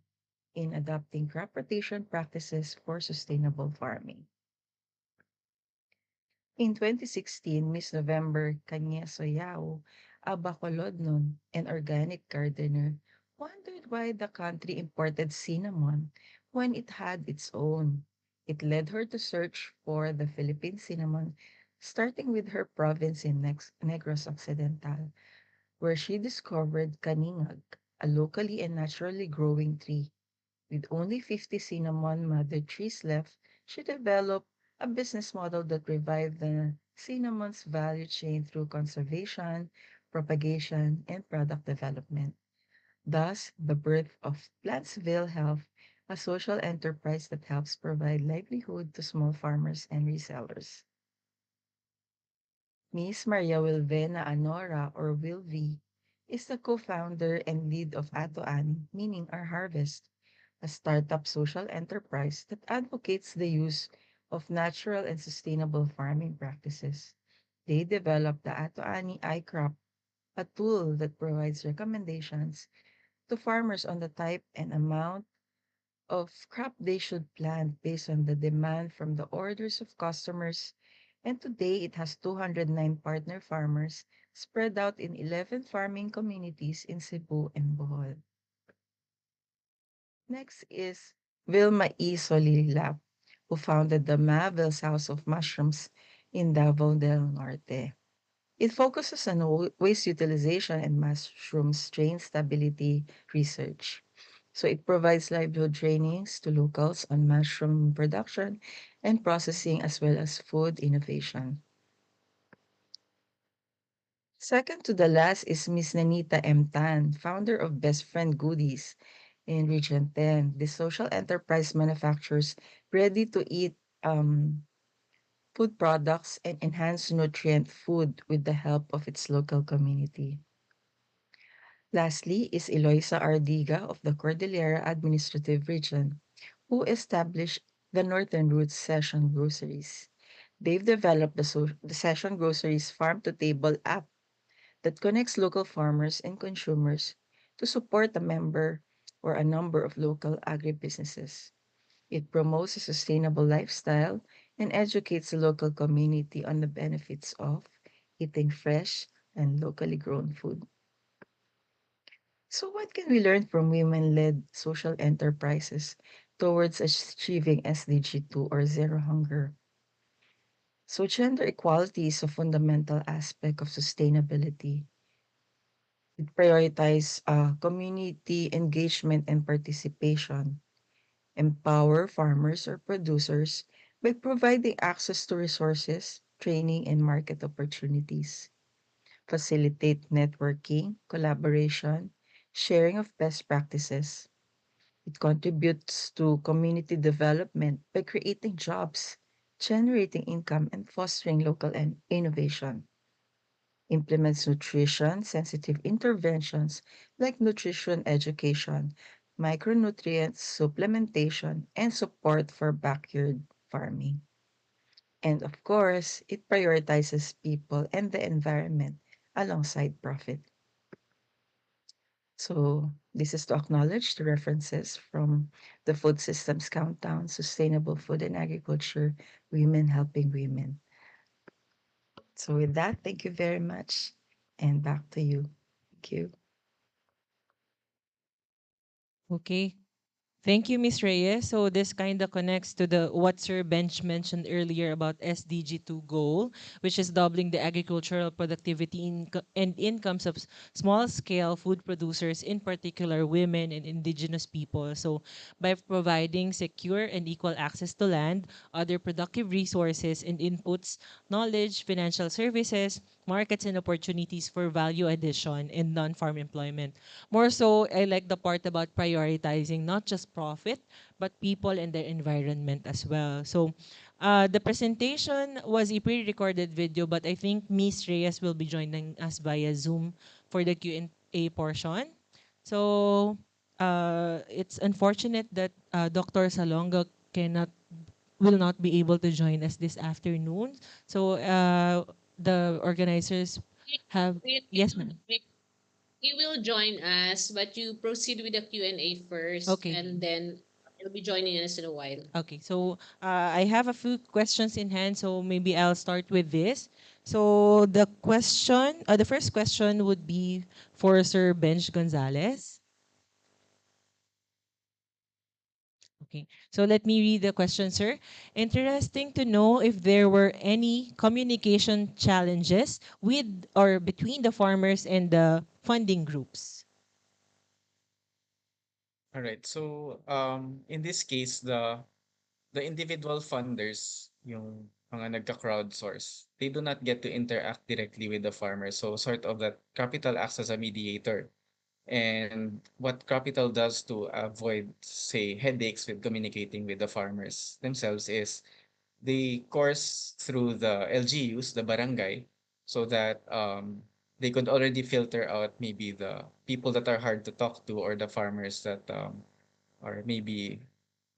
in adopting crop rotation practices for sustainable farming. In 2016, Miss November Canyesoyao, a Bacolodnon and organic gardener, wondered why the country imported cinnamon when it had its own. It led her to search for the Philippine cinnamon, starting with her province in Negros Occidental, where she discovered kaningag, a locally and naturally growing tree. With only 50 cinnamon mother trees left, she developed a business model that revived the cinnamon's value chain through conservation, propagation, and product development. Thus, the birth of Plantsville Health, a social enterprise that helps provide livelihood to small farmers and resellers. Miss Maria Wilvena Anora, or Wilvi, is the co-founder and lead of Ato Ani, meaning Our Harvest, a startup social enterprise that advocates the use of natural and sustainable farming practices. They developed the Ato Ani iCrop, a tool that provides recommendations to farmers on the type and amount of crop they should plant based on the demand from the orders of customers. And today it has 209 partner farmers spread out in 11 farming communities in Cebu and Bohol. Next is Vilma E. Solilap, who founded the Mavel's House of Mushrooms in Davao del Norte. It focuses on waste utilization and mushroom strain stability research. So it provides livelihood trainings to locals on mushroom production and processing as well as food innovation. Second to the last is Miss Nanita M. Tan, founder of Best Friend Goodies in Region 10. The social enterprise manufactures ready-to-eat food products and enhanced nutrient food with the help of its local community. Lastly is Eloisa Ardiga of the Cordillera Administrative Region, who established the Northern Roots Session Groceries. They've developed the Session Groceries Farm to Table app that connects local farmers and consumers to support a member or a number of local agribusinesses. It promotes a sustainable lifestyle and educates the local community on the benefits of eating fresh and locally grown food. So, what can we learn from women led social enterprises towards achieving SDG 2 or zero hunger? So, gender equality is a fundamental aspect of sustainability. It prioritizes community engagement and participation, empower farmers or producers by providing access to resources, training, and market opportunities, facilitate networking, collaboration, sharing of best practices. It contributes to community development by creating jobs, generating income, and fostering local and innovation. Implements nutrition sensitive interventions like nutrition education, micronutrients supplementation, and support for backyard farming. And of course, it prioritizes people and the environment alongside profit. So, this is to acknowledge the references from the Food Systems Countdown, Sustainable Food and Agriculture, Women Helping Women. So, with that, thank you very much. And back to you. Thank you. Okay. Thank you, Ms. Reyes. So this kind of connects to the what Sir Bench mentioned earlier about SDG 2 goal, which is doubling the agricultural productivity and incomes of small-scale food producers, in particular women and indigenous people. So by providing secure and equal access to land, other productive resources and inputs, knowledge, financial services, markets and opportunities for value addition and non-farm employment. More so, I like the part about prioritizing not just profit, but people and their environment as well. So, the presentation was a pre-recorded video, but I think Miss Reyes will be joining us via Zoom for the Q&A portion. So, it's unfortunate that Dr. Salonga cannot will not be able to join us this afternoon. So, the organizers have yes, ma'am. You will join us, but you proceed with the Q&A first, Okay. and then you'll be joining us in a while. Okay, so I have a few questions in hand, so maybe I'll start with this. So the first question would be for Sir Benj Gonzalez. Okay, so let me read the question, sir. Interesting to know if there were any communication challenges with or between the farmers and the funding groups. All right. So in this case, the individual funders, yung mga nagka-crowdsource, they do not get to interact directly with the farmer. So sort of that capital acts as a mediator. And what capital does to avoid, say, headaches with communicating with the farmers themselves is they course through the LGUs, the barangay, so that they could already filter out maybe the people that are hard to talk to or the farmers that are maybe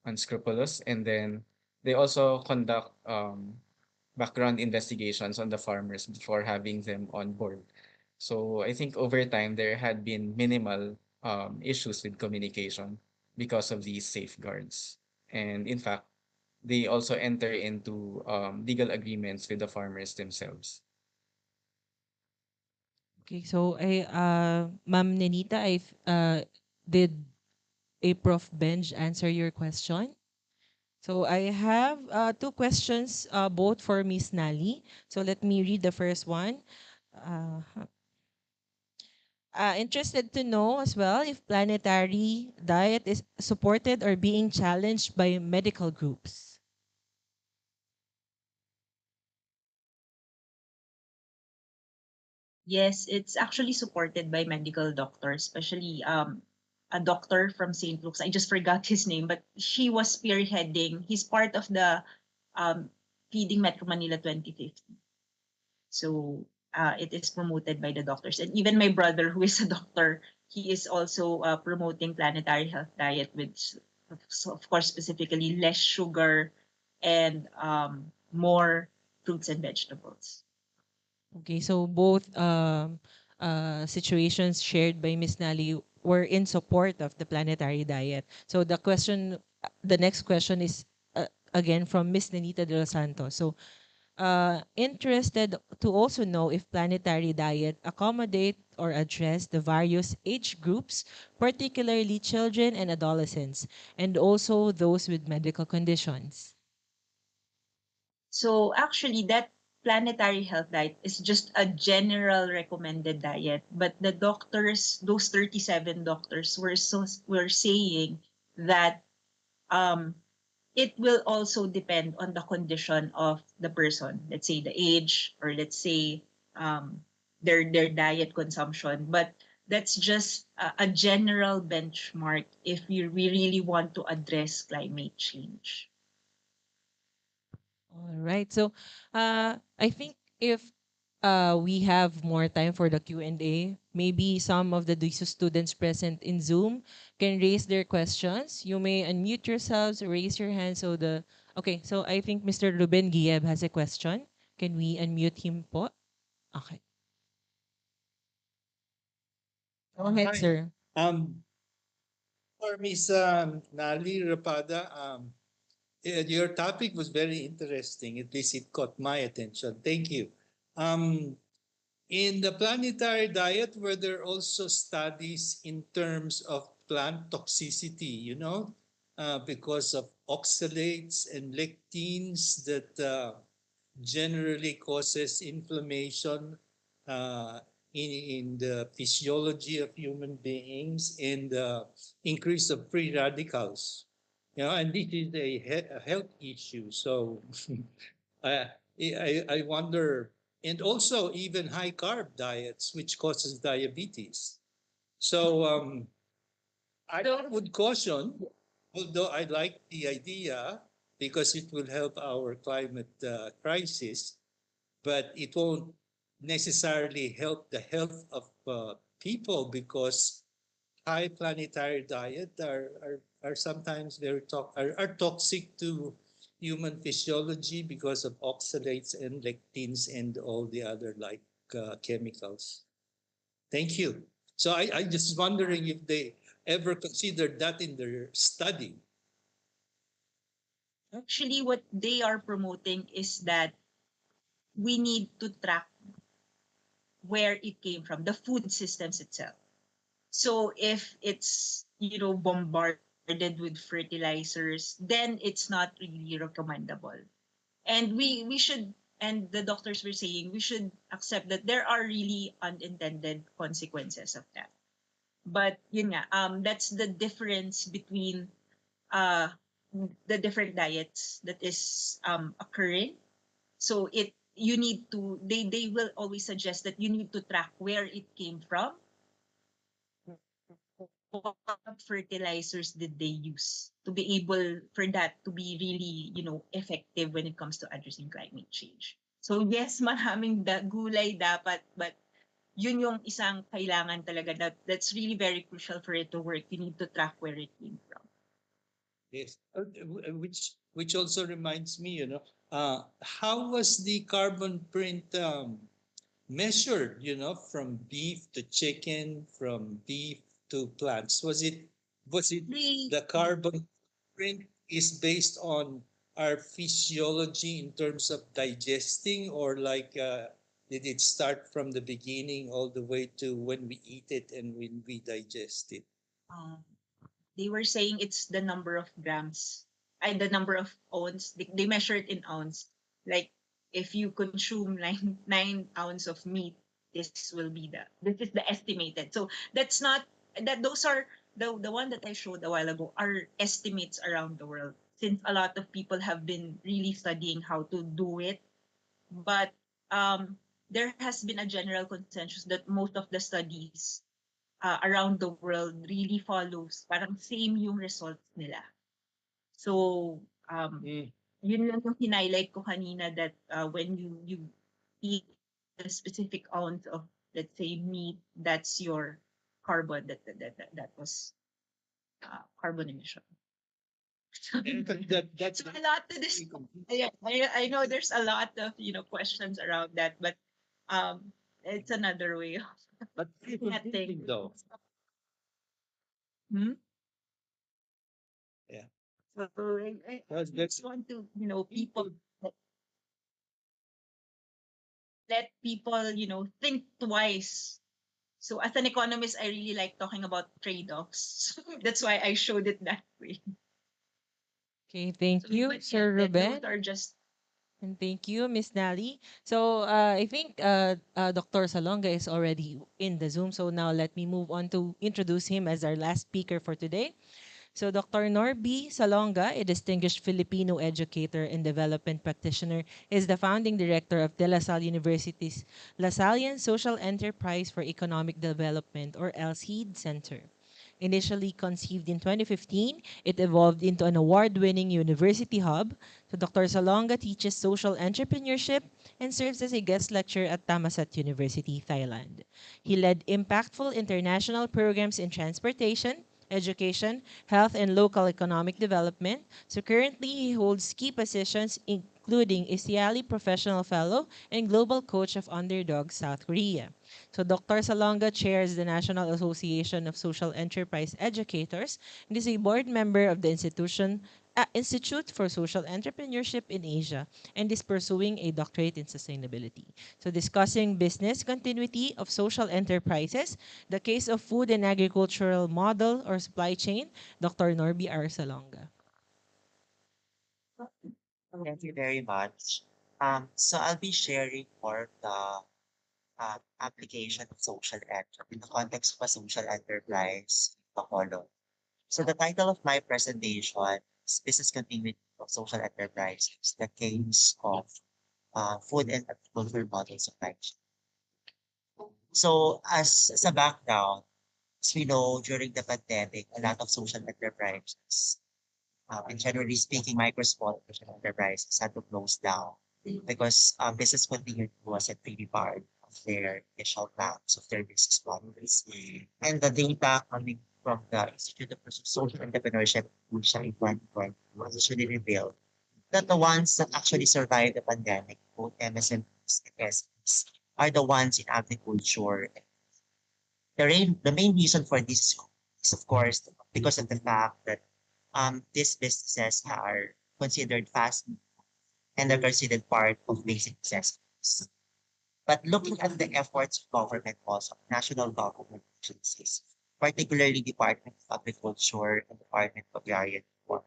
unscrupulous. And then they also conduct background investigations on the farmers before having them on board. So I think over time there had been minimal issues with communication because of these safeguards. And in fact, they also enter into legal agreements with the farmers themselves. Okay, so Ma'am Nenita, did a Prof. Benj answer your question? So I have two questions, both for Miss Nali. So let me read the first one. Uh, Interested to know as well if planetary diet is supported or being challenged by medical groups. Yes, it's actually supported by medical doctors, especially a doctor from St. Luke's. I just forgot his name, but he was spearheading. He's part of the um, Feeding Metro Manila 2050. So it is promoted by the doctors. And even my brother, who is a doctor, he is also promoting planetary health diet with, so of course, specifically less sugar and more fruits and vegetables. Okay, so both situations shared by Miss Nali were in support of the planetary diet. So the next question is again from Miss Nenita de los Santos. So interested to also know if planetary diet accommodate or address the various age groups, particularly children and adolescents, and also those with medical conditions. So actually, that planetary health diet is just a general recommended diet, but the doctors, those 37 doctors, were saying that um, it will also depend on the condition of the person. Let's say the age, or let's say their diet consumption. But that's just a general benchmark if we really want to address climate change. All right. So, I think if we have more time for the Q&A, maybe some of the DISU students present in Zoom can raise their questions. You may unmute yourselves, raise your hand. Okay, so I think Mr. Ruben Gieb has a question. Can we unmute him po? Okay. Go ahead, Hi. sir. Um, for Miss Nali Rapada, your topic was very interesting. At least it caught my attention. Thank you. Um, in the planetary diet, were there also studies in terms of plant toxicity? You know, because of oxalates and lectins that generally causes inflammation uh, in the physiology of human beings and increase of free radicals. And this is a health issue. So I, I wonder, and also even high carb diets, which causes diabetes. So I would caution, although I like the idea because it will help our climate crisis, but it won't necessarily help the health of people because high planetary diet are sometimes are toxic to human physiology because of oxalates and lectins and all the other like chemicals. Thank you. So I just wondering if they ever considered that in their study. Actually, what they are promoting is that we need to track where it came from, the food systems itself. So if it's, bombarded with fertilizers, then it's not really recommendable. And we should, and the doctors were saying we should accept that there are really unintended consequences of that. But yun nga, that's the difference between uh the different diets that is occurring. So you need to, they will always suggest that you need to track where it came from, what fertilizers did they use to be able for that to be really, effective when it comes to addressing climate change. So yes, maraming gulay dapat, but yun yung isang kailangan talaga, that's really very crucial for it to work. You need to track where it came from. Yes, which also reminds me, how was the carbon print measured? From beef to chicken, from beef to plants. Was it They the carbon print is based on our physiology in terms of digesting, or like did it start from the beginning all the way to when we eat it and when we digest it? um, they were saying it's the number of grams, the number of ounce. They measure it in ounce. Like if you consume nine ounce of meat, this is the estimated. So that's not that those are the one that I showed a while ago are estimates around the world. Since a lot of people have been really studying how to do it, but there has been a general consensus that most of the studies around the world really follows parang same yung results nila. So, Mm. yun lang yung hinighlight ko kanina that when you eat a specific amount of, let's say, meat, that's your carbon that was carbon emission. But that's So a lot to this. Yeah, I know there's a lot of questions around that, but it's another way of but looking at things. though. Hmm? Yeah. So I That's just want to, people let people, think twice. So as an economist, I really like talking about trade-offs. That's why I showed it that way. Okay, thank So, you, but yeah, Sir those Ruben. are just And thank you, Miss Nally. So I think Dr. Salonga is already in the Zoom. So now let me move on to introduce him as our last speaker for today. So Dr. Norby Salonga, a distinguished Filipino educator and development practitioner, is the founding director of De La Salle University's Lasallian Social Enterprise for Economic Development, or LSED Center. Initially conceived in 2015, it evolved into an award-winning university hub. So Dr. Salonga teaches social entrepreneurship and serves as a guest lecturer at Thammasat University, Thailand. He led impactful international programs in transportation, education, health, and local economic development. So currently, he holds key positions including Isiali Professional Fellow and Global Coach of Underdog South Korea. So Dr. Salonga chairs the National Association of Social Enterprise Educators and is a board member of the institution Institute for Social Entrepreneurship in Asia and is pursuing a doctorate in sustainability. So, discussing business continuity of social enterprises, the case of food and agricultural model or supply chain, Dr. Norby Arsalonga. Thank you very much. So I'll be sharing more of the application of social enterprise in the context of a social enterprise in Bacolod. So the title of my presentation is Business Continuity of Social Enterprises, the case of food and agriculture model supply chain. So as a background, as we know, during the pandemic, a lot of social enterprises, and generally speaking, micro small social enterprises had to close down because business continuity wasn't really part of their initial plans of their business models. And the data coming from the Institute of Social Entrepreneurship, which in 2020 was actually revealed that the ones that actually survived the pandemic, both MSMEs and SMEs, are the ones in agriculture. The main reason for this is, of course, because of the fact that these businesses are considered fast and are considered part of basic necessities. But looking at the efforts of government also, national government agencies, particularly Department of Agriculture and Department of Agrarian Reform,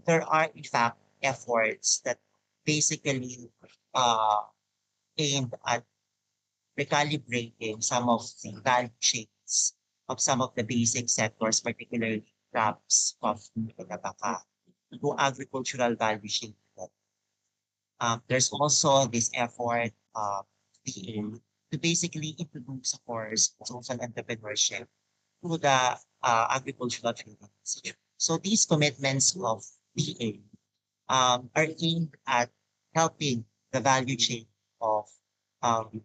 there are in fact efforts that basically uh, aimed at recalibrating some of the value chains of some of the basic sectors, particularly crops, coffee, and tobacco, to agricultural value chain. There's also this effort to basically introduce, of course, social entrepreneurship to the agricultural training institute. So these commitments of BA are aimed at helping the value chain of um,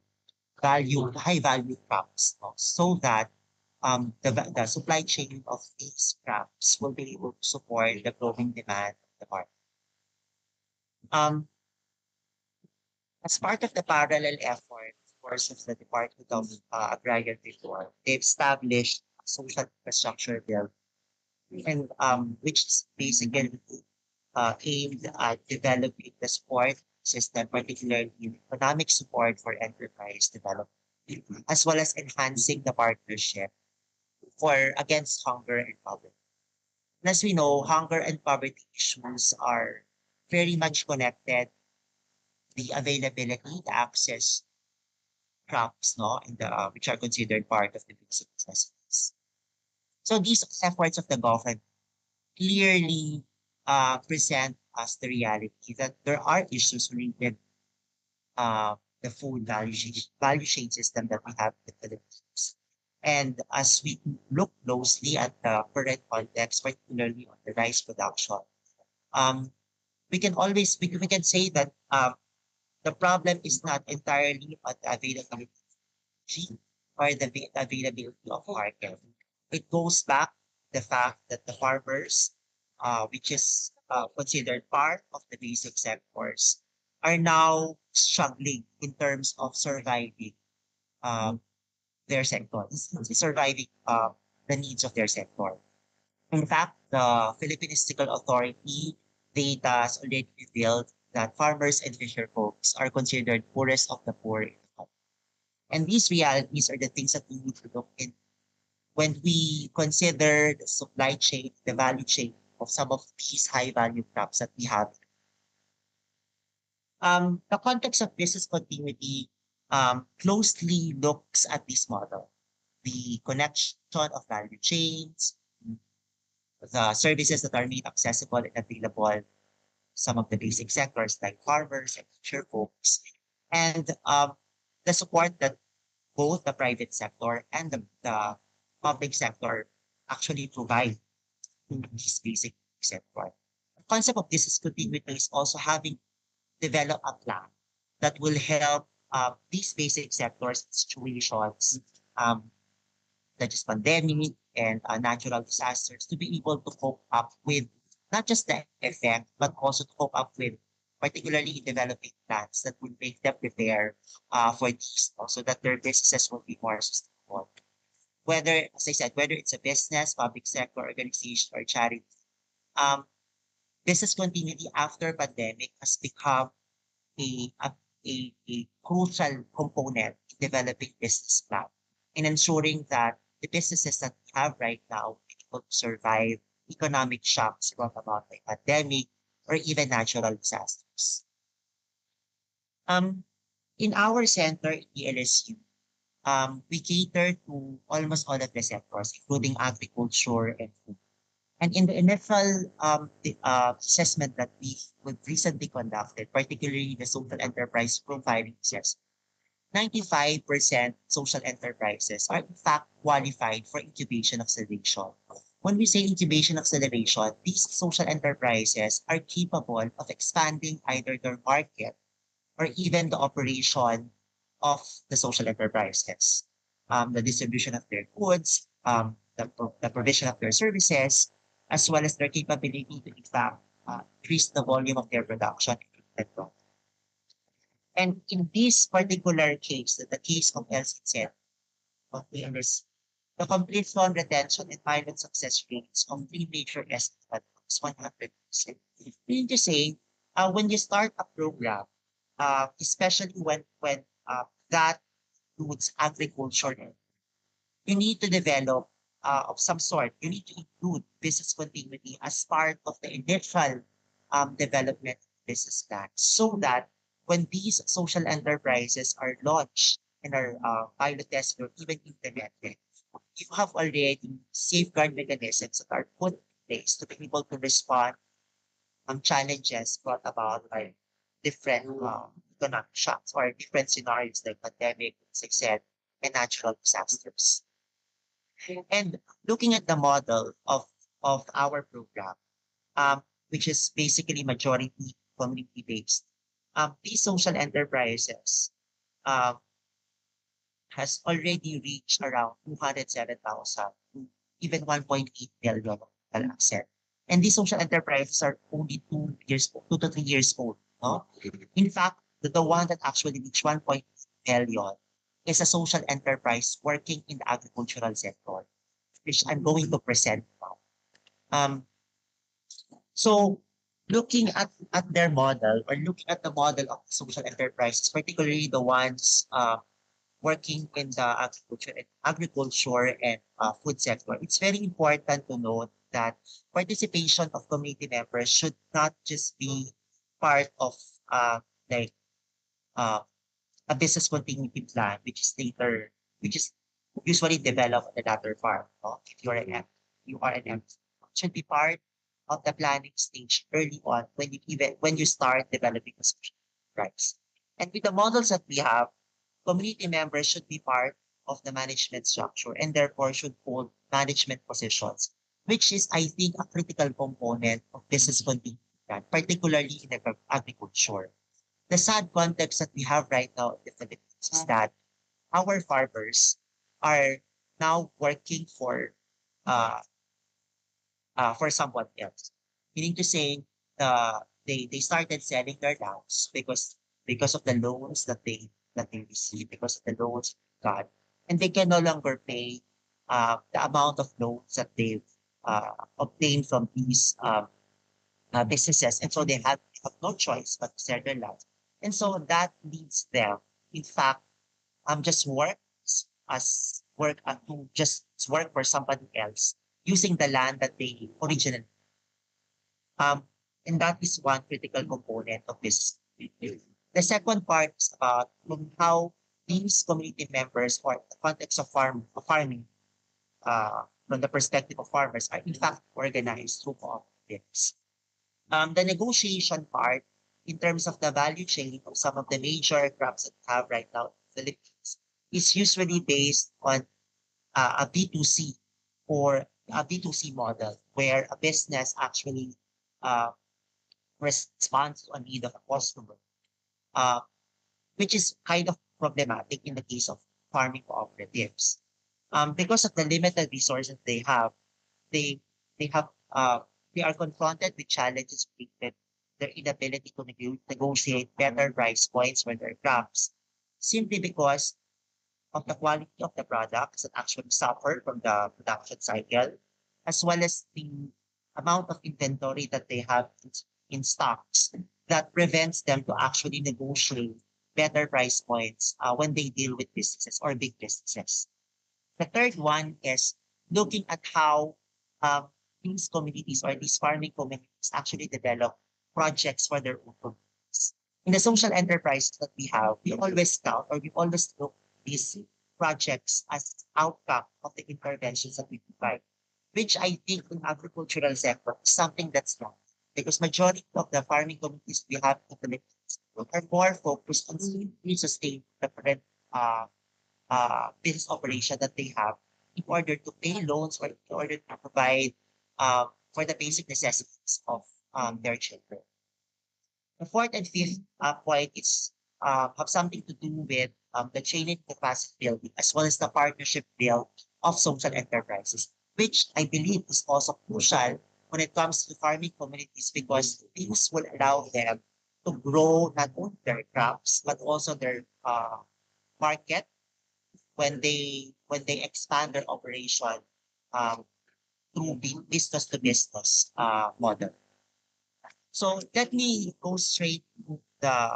high value crops, no? So that the supply chain of these crops will be able to support the growing demand of the market. Um, as part of the parallel effort, of course, of the Department of Agrarian Reform, they established a social infrastructure bill, and which is basically aimed at developing the support system, particularly economic support for enterprise development, as well as enhancing the partnership for against hunger and poverty. And as we know, hunger and poverty issues are very much connected. The availability, the access crops, no, in the which are considered part of the basic necessities. So these efforts of the government clearly present us the reality that there are issues related the food value chain system that we have in the Philippines. And as we look closely at the current context, particularly on the rice production, um, we can say that the problem is not entirely on the availability or the availability of market. It goes back to the fact that the farmers, which is considered part of the basic sectors, are now struggling in terms of surviving um, their sectors, surviving the needs of their sector. In fact, the Philippine Statistical Authority data has already revealed that farmers and fisher folks are considered poorest of the poor in the country. And these realities are the things that we need to look in when we consider the supply chain, the value chain of some of these high value crops that we have. The context of business continuity closely looks at this model, the connection of value chains, the services that are made accessible and available, some of the basic sectors like farmers and fisher folks, and the support that both the private sector and the public sector actually provide to this basic sector. The concept of business continuity is also having developed a plan that will help these basic sectors situations such as pandemic and natural disasters to be able to cope up with not just the effect, but also to cope up with particularly developing plans that will make them prepare for these so that their businesses will be more sustainable. Whether, as I said, whether it's a business, public sector, organization, or charity, um, business continuity after pandemic has become a, a, a crucial component in developing business plan and ensuring that the businesses that we have right now are able to survive economic shocks brought about by pandemic or even natural disasters. Um, in our center in the LSU, we cater to almost all of the sectors, including agriculture and food. And in the initial assessment that we recently conducted, particularly the social enterprise profiling assessment, 95% social enterprises are in fact qualified for incubation acceleration. When we say incubation acceleration, these social enterprises are capable of expanding either their market or even the operation of the social enterprises, the distribution of their goods, the provision of their services, as well as their capability to in fact increase the volume of their production. And in this particular case, the case of LCZ, of PNS, the complete loan retention and pilot success rates of three major estimates is 100%. Meaning to say, when you start a program, especially when that includes agriculture, you need to develop of some sort. You need to include business continuity as part of the initial development business plan so that when these social enterprises are launched and are pilot tested or even implemented, you have already safeguard mechanisms that are put in place to be able to respond challenges brought about by different economic shocks or different scenarios like pandemic, as I said, and natural disasters. And looking at the model of our program, which is basically majority community based, these social enterprises um, has already reached around 207,000 to even 1.8 billion total asset. And these social enterprises are only 2 years, 2 to 3 years old. No? In fact, the one that actually reached 1.8 billion is a social enterprise working in the agricultural sector, which I'm going to present now. Um, so looking at their model or looking at the model of social enterprises, particularly the ones working in the agriculture and food sector, it's very important to note that participation of community members should not just be part of uh, like uh, a business continuity plan, which is usually developed at another farm. No? If you're an M, you are an M. It should be part of the planning stage early on when you start developing a social enterprise. And with the models that we have, community members should be part of the management structure and therefore should hold management positions, which is, I think, a critical component of business continuity, plan, particularly in agriculture. The sad context that we have right now in the Philippines is that our farmers are now working uh, for someone else. Meaning to say, they started selling their lands because of the loans that they received, because of the loans they got, and they can no longer pay the amount of loans that they've obtained from these businesses, and so they have no choice but to sell their land. And so that leads them, in fact, just to just work for somebody else using the land that they originally um, and that is one critical component of this. The second part is about how these community members or the context of farming from the perspective of farmers are in fact organized through cooperatives. The negotiation part in terms of the value chain of some of the major crops that we have right now in the Philippines is usually based on a B2C or a B2C model where a business actually uh, responds to a need of a customer, uh, which is kind of problematic in the case of farming cooperatives. Because of the limited resources they they have they are confronted with challenges related their inability to negotiate better price points for their crops, simply because of the quality of the products that actually suffer from the production cycle, as well as the amount of inventory that they have in stocks that prevents them to actually negotiate better price points when they deal with businesses or big businesses. The third one is looking at how um, these communities or these farming communities actually develop projects for their own communities. In the social enterprise that we have, we always count or we always look these projects as outcome of the interventions that we provide, which I think in agricultural sector is something that's wrong. Because majority of the farming communities we have in the Philippines are more focused on simply sustain the current uh, business operation that they have in order to pay loans or in order to provide for the basic necessities of their children. The fourth and fifth point is have something to do with the training capacity building as well as the partnership build of social enterprises, which I believe is also crucial when it comes to farming communities because this will allow them to grow not only their crops but also their market when they expand their operation um, through business to business model. So let me go straight to the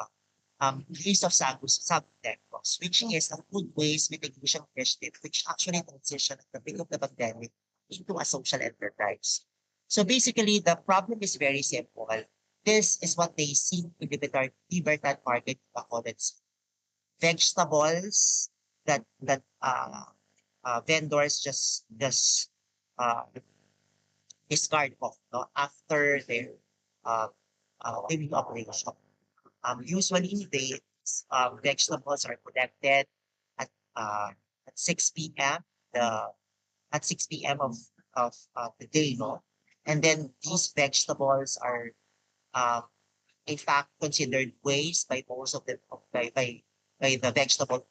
case of Sagutecos, which is a food waste mitigation initiative, which actually transitioned at the beginning of the pandemic into a social enterprise. So basically, the problem is very simple. This is what they see in the Libertad market in Bacolod. Vegetables that vendors just uh, discard off no, after their uh, daily operation. Usually, they vegetables are collected at uh, at 6 p.m. the at 6 p.m. of the day, no, and then these vegetables are um, in fact considered waste by most of the by the vegetable.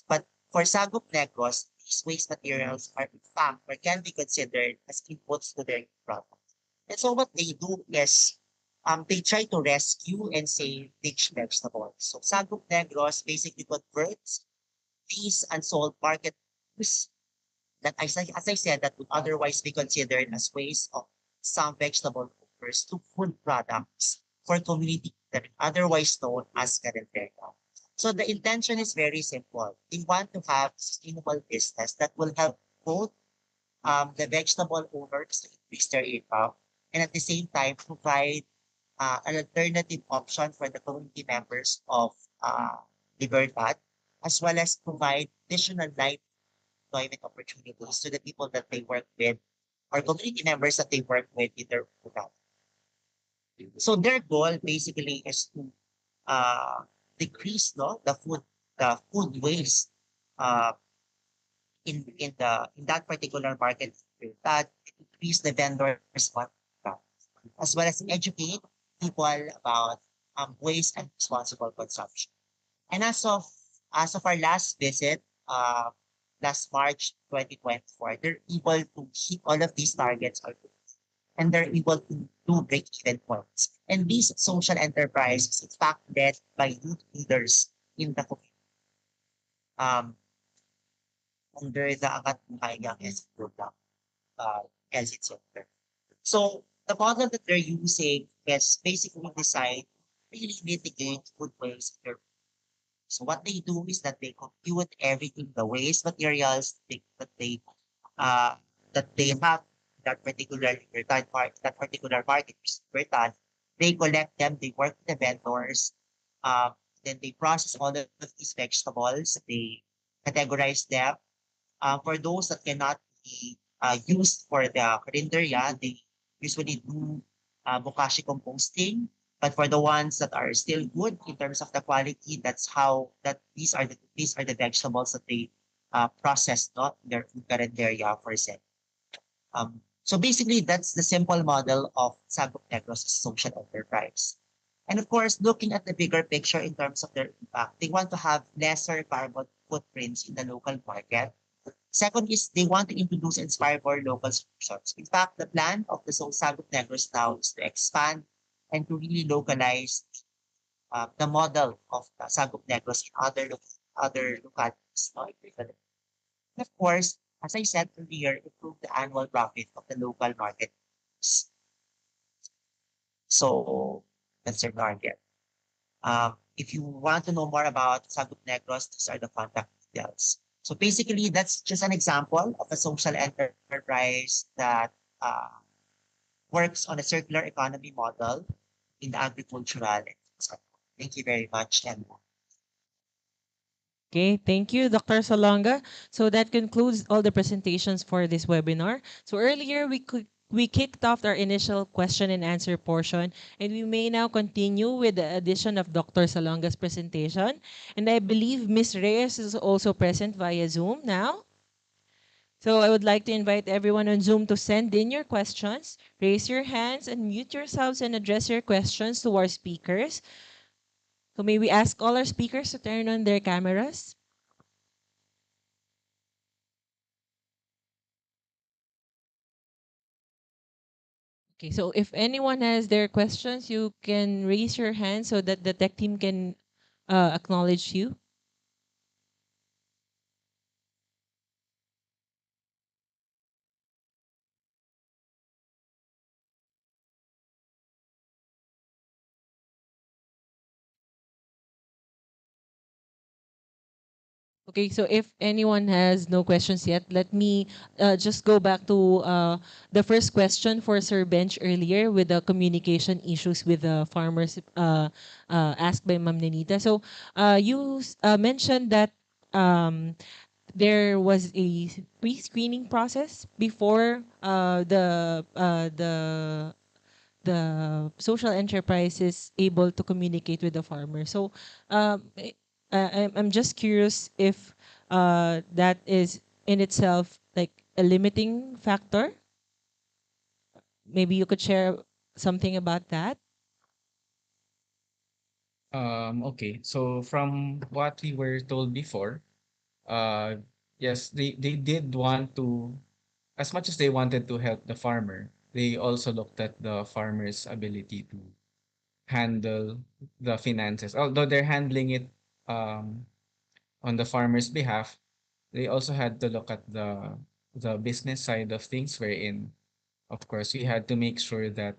But for Sagop Negros, these waste materials are in fact or can be considered as inputs to their product. And so what they do is they try to rescue and save rich vegetables. So Sagop Negros basically converts these unsold market goods that as I said, that would otherwise be considered as waste of some vegetable growers to food products for community that are otherwise known as Carentera. So the intention is very simple. They want to have sustainable business that will help both the vegetable owners to increase their income and at the same time provide an alternative option for the community members of Libertad, as well as provide additional life employment opportunities to the people that they work with or community members that they work with in their program. So their goal basically is to uh, decrease no the food waste uh, in that particular market that increase the vendors fund as well as educate people about waste and responsible consumption. And as of our last visit, last March 2024, they're able to hit all of these targets and they're able to do break-even points. And these social enterprises, in fact, led by youth leaders in the community under the Angat Buhay Young SC program, LC Center. So the model that they're using is basically designed to really mitigate food waste. So what they do is that they compute everything, the waste materials uh, that they have that particular that particular market per ton. They collect them, they work with the vendors, then they process all of these vegetables, they categorize them. For those that cannot be used for the carinderia, they usually do bokashi composting. But for the ones that are still good in terms of the quality, that's how that these are the vegetables that they process not in their food carinderia for sale. So basically, that's the simple model of Sagop Negros social enterprise. And of course, looking at the bigger picture in terms of their impact, they want to have lesser carbon footprints in the local market. Second is they want to introduce and inspire more local solutions. In fact, the plan of the Sagop Negros now is to expand and to really localize the model of Sagop Negros in other localities. No? And of course, as I said earlier, improve the annual profit of the local market. So that's their target. If you want to know more about Sagut Negros, these are the contact details. So basically, that's just an example of a social enterprise that uh, works on a circular economy model in the agricultural sector. Thank you very much. And Okay, thank you, Dr. Salonga. So that concludes all the presentations for this webinar. So earlier we kicked off our initial question and answer portion, and we may now continue with the addition of Dr. Salonga's presentation. And I believe Ms. Reyes is also present via Zoom now. So I would like to invite everyone on Zoom to send in your questions, raise your hands, and mute yourselves and address your questions to our speakers. So may we ask all our speakers to turn on their cameras? Okay, so if anyone has their questions, you can raise your hand so that the tech team can acknowledge you. Okay, so if anyone has no questions yet, let me just go back to the first question for Sir Bench earlier with the communication issues with the farmers asked by Ma'am Nenita. So you mentioned that there was a pre-screening process before the social enterprise is able to communicate with the farmer. So I'm just curious if that is in itself like a limiting factor. Maybe you could share something about that. Okay. So from what we were told before, uh, yes, they did want to, as much as they wanted to help the farmer, they also looked at the farmer's ability to handle the finances. Although they're handling it um, on the farmer's behalf, they also had to look at the business side of things, wherein, of course, we had to make sure that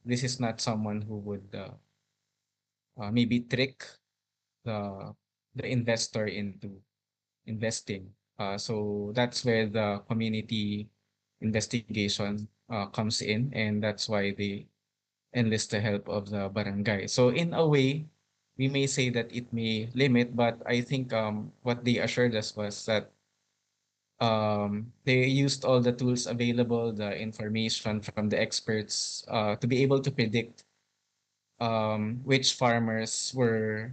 this is not someone who would maybe trick the the investor into investing. So that's where the community investigation comes in, and that's why they enlist the help of the barangay. So in a way, we may say that it may limit, but I think what they assured us was that they used all the tools available, the information from the experts, to be able to predict which farmers were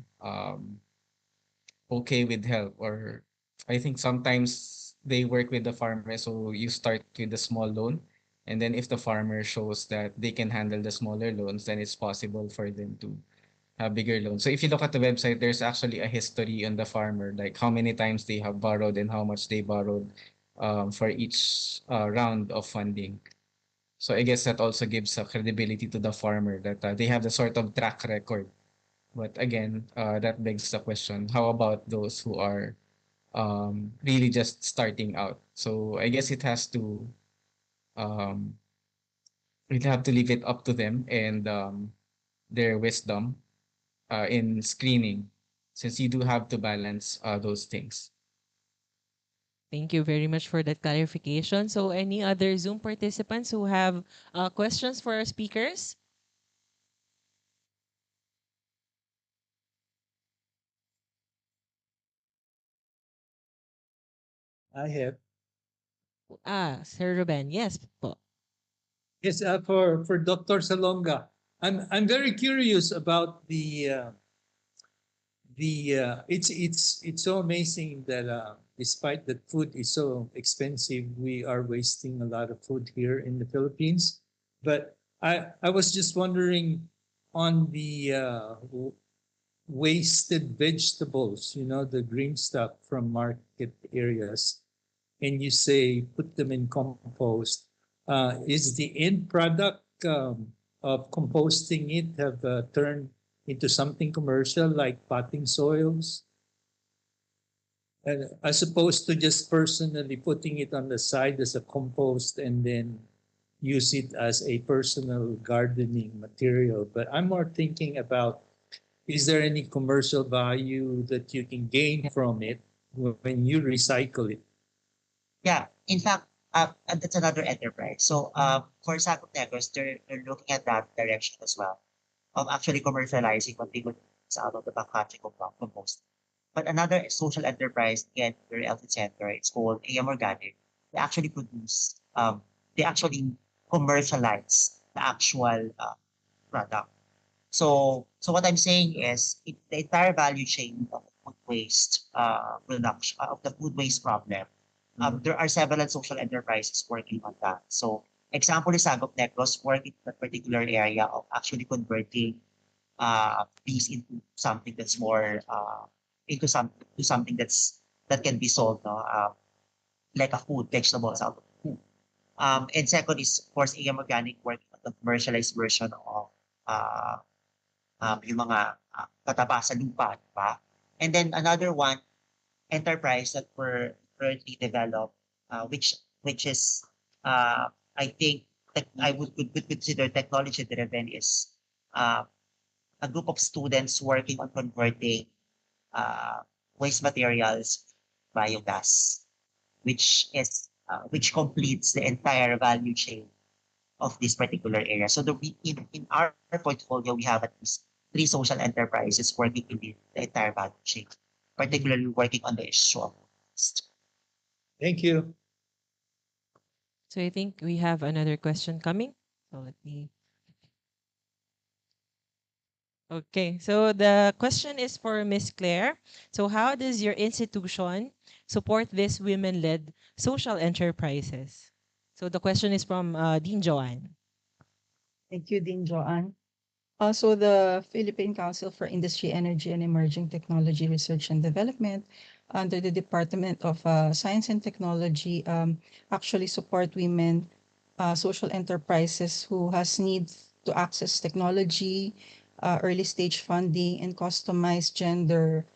okay with help. Or I think sometimes they work with the farmer, so you start with a small loan, and then if the farmer shows that they can handle the smaller loans, then it's possible for them to have bigger loans. So if you look at the website, there's actually a history on the farmer, like how many times they have borrowed and how much they borrowed for each round of funding. So I guess that also gives a credibility to the farmer that they have the sort of track record. But again, that begs the question: how about those who are really just starting out? So I guess um, we'd have to leave it up to them and their wisdom in screening, since you do have to balance those things. Thank you very much for that clarification. So any other Zoom participants who have questions for our speakers? I have. Sir Ruben, yes po. Yes, for Dr. Salonga, I'm very curious about it's so amazing that despite that food is so expensive, we are wasting a lot of food here in the Philippines. But I was just wondering on the wasted vegetables, the green stuff from market areas, and you say put them in compost. Is the end product of composting it have turned into something commercial like potting soils, as opposed to just personally putting it on the side as a compost and then use it as a personal gardening material. But I'm more thinking about, is there any commercial value that you can gain from it when you recycle it? Yeah, in fact, and that's another enterprise. So for Sakop Negros, they're looking at that direction as well of actually commercializing what they would use out of the packaging of compost. But another social enterprise, again, very healthy center, it's called AM Organic. They actually produce, they actually commercialize the actual product. So what I'm saying is the entire value chain of food waste production of the food waste problem. There are several social enterprises working on that. So example is Sagop Negros working in that particular area of actually converting these into something that's more into some to something that can be sold, no? Like a food, vegetables out of food. And second is of course AM Organic working on the commercialized version of uh, yung mga pataba sa lupa, di ba? And then another one, enterprise that we're currently developed, which is I think that I would consider technology driven is uh, a group of students working on converting uh, waste materials biogas, which completes the entire value chain of this particular area. So in our portfolio, we have at least three social enterprises working in the entire value chain, Mhm. particularly working on the issue of waste. Thank you. So I think we have another question coming. So let me. Okay, so the question is for Miss Claire. So how does your institution support these women-led social enterprises? So the question is from Dean Joanne. Thank you, Dean Joanne. Also, the Philippine Council for Industry, Energy, and Emerging Technology Research and Development under the Department of Science and Technology actually support women social enterprises who has needs to access technology, early stage funding, and customized gender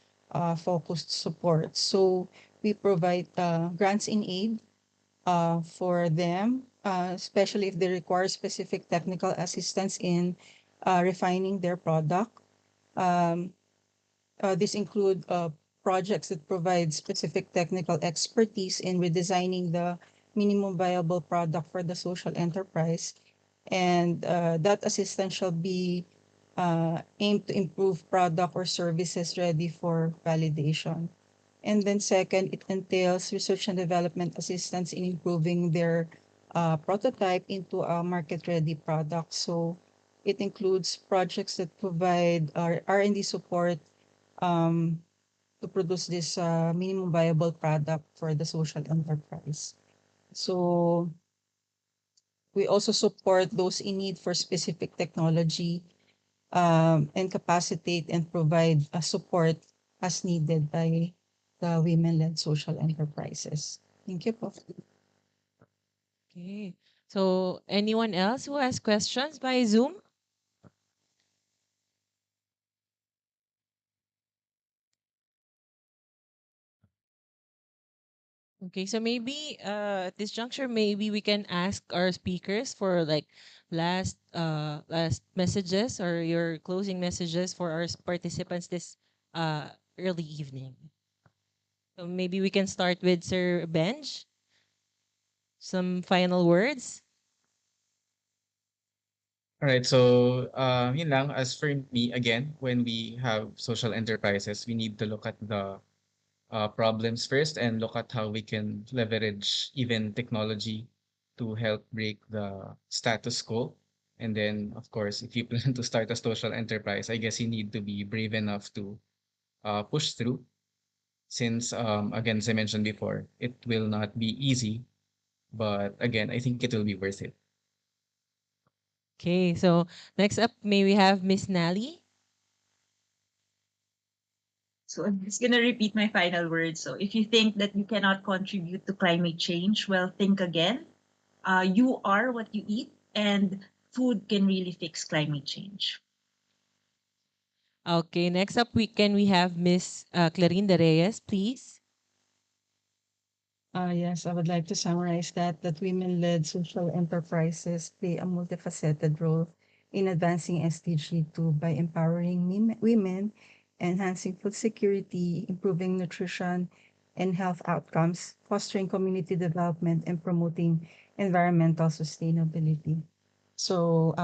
focused support. So we provide grants in aid for them, especially if they require specific technical assistance in refining their product. Um, this include projects that provide specific technical expertise in redesigning the minimum viable product for the social enterprise. And that assistance shall be aimed to improve product or services ready for validation. And then second, it entails research and development assistance in improving their prototype into a market-ready product. So it includes projects that provide R&D support um, to produce this minimum viable product for the social enterprise. So we also support those in need for specific technology and capacitate and provide support as needed by the women-led social enterprises. Thank you po. Okay. So anyone else who has questions by Zoom? Okay, so maybe at this juncture, maybe we can ask our speakers for like last messages or your closing messages for our participants this early evening. So maybe we can start with Sir Benj. Some final words. All right, so yun lang, as for me, again, when we have social enterprises, we need to look at the problems first and look at how we can leverage even technology to help break the status quo. And then, of course, if you plan to start a social enterprise, I guess you need to be brave enough to push through. Since, again, as I mentioned before, it will not be easy. But again, I think it will be worth it. Okay, so next up, may we have Miss Nally? So I'm just gonna repeat my final words. So if you think that you cannot contribute to climate change, well, think again. You are what you eat, and food can really fix climate change. Okay, next up, we have Miss Clarinda Reyes, please. Yes, I would like to summarize that women-led social enterprises play a multifaceted role in advancing SDG 2 by empowering women, enhancing food security, improving nutrition and health outcomes, fostering community development, and promoting environmental sustainability. So,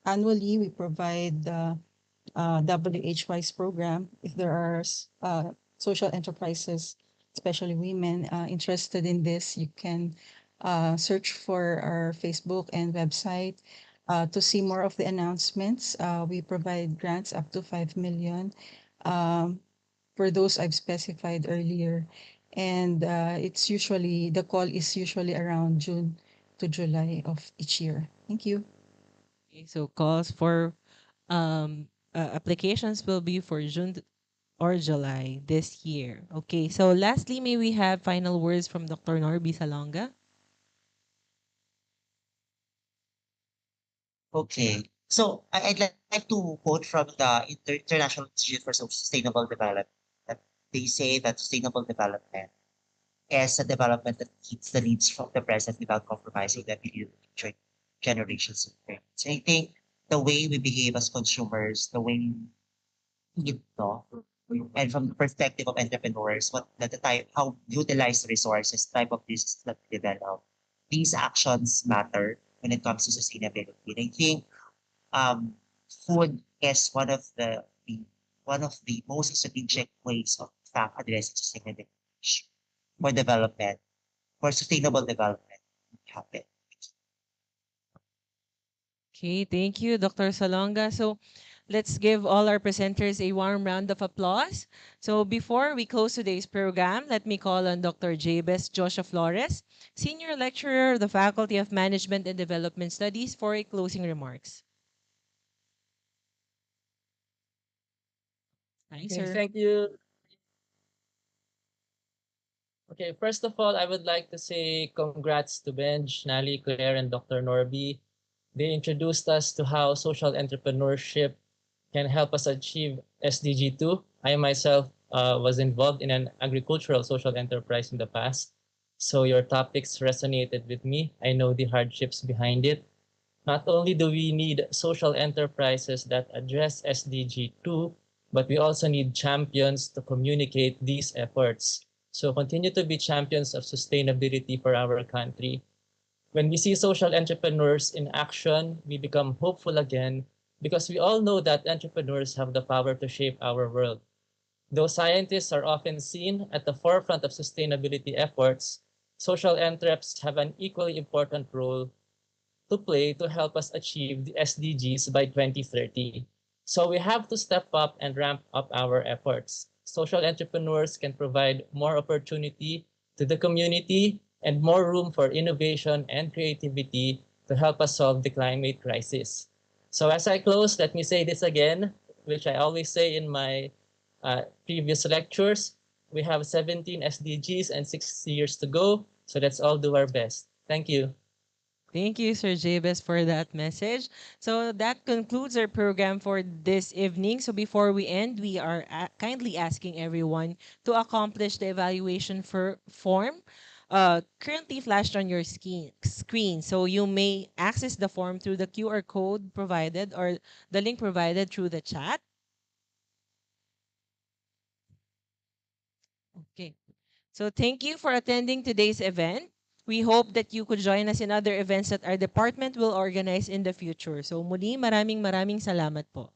annually, we provide WH-WISE program. If there are social enterprises, especially women, interested in this, you can search for our Facebook and website to see more of the announcements. We provide grants up to 5 million um, for those I've specified earlier. And the call is usually around June to July of each year. Thank you. Okay, so calls for applications will be for or July this year. Okay, so lastly, may we have final words from Dr. Norby Salonga? Okay. So I'd like to quote from the International Institute for Sustainable Development that they say that sustainable development is a development that meets the needs from the present without compromising the ability of future generations. So I think the way we behave as consumers, the way we talk, and from the perspective of entrepreneurs, what the type, how utilize the resources, type of business that we develop, these actions matter when it comes to sustainability. And I think um, food is one of the most strategic ways of in fact addressing sustainability issue for development, for sustainable development to happen. Okay, thank you, Dr. Salonga. So let's give all our presenters a warm round of applause. So before we close today's program, let me call on Dr. Jabez Joshua Flores, Senior Lecturer of the Faculty of Management and Development Studies, for a closing remarks. Hi, Okay, sir. thank you. Okay, first of all, I would like to say congrats to Benj, Nali, Claire, and Dr. Norby. They introduced us to how social entrepreneurship can help us achieve SDG 2. I myself was involved in an agricultural social enterprise in the past. So your topics resonated with me. I know the hardships behind it. Not only do we need social enterprises that address SDG 2, but we also need champions to communicate these efforts. So continue to be champions of sustainability for our country. When we see social entrepreneurs in action, we become hopeful again because we all know that entrepreneurs have the power to shape our world. Though scientists are often seen at the forefront of sustainability efforts, social entrepreneurs have an equally important role to play to help us achieve the SDGs by 2030. So we have to step up and ramp up our efforts. Social entrepreneurs can provide more opportunity to the community and more room for innovation and creativity to help us solve the climate crisis. So as I close, let me say this again, which I always say in my previous lectures. We have 17 SDGs and 6 years to go. So let's all do our best. Thank you. Thank you, Sir Jabez, for that message. So that concludes our program for this evening. So before we end, we are kindly asking everyone to accomplish the evaluation form currently flashed on your screen. So you may access the form through the QR code provided or the link provided through the chat. Okay. So thank you for attending today's event. We hope that you could join us in other events that our department will organize in the future. So muli, maraming salamat po.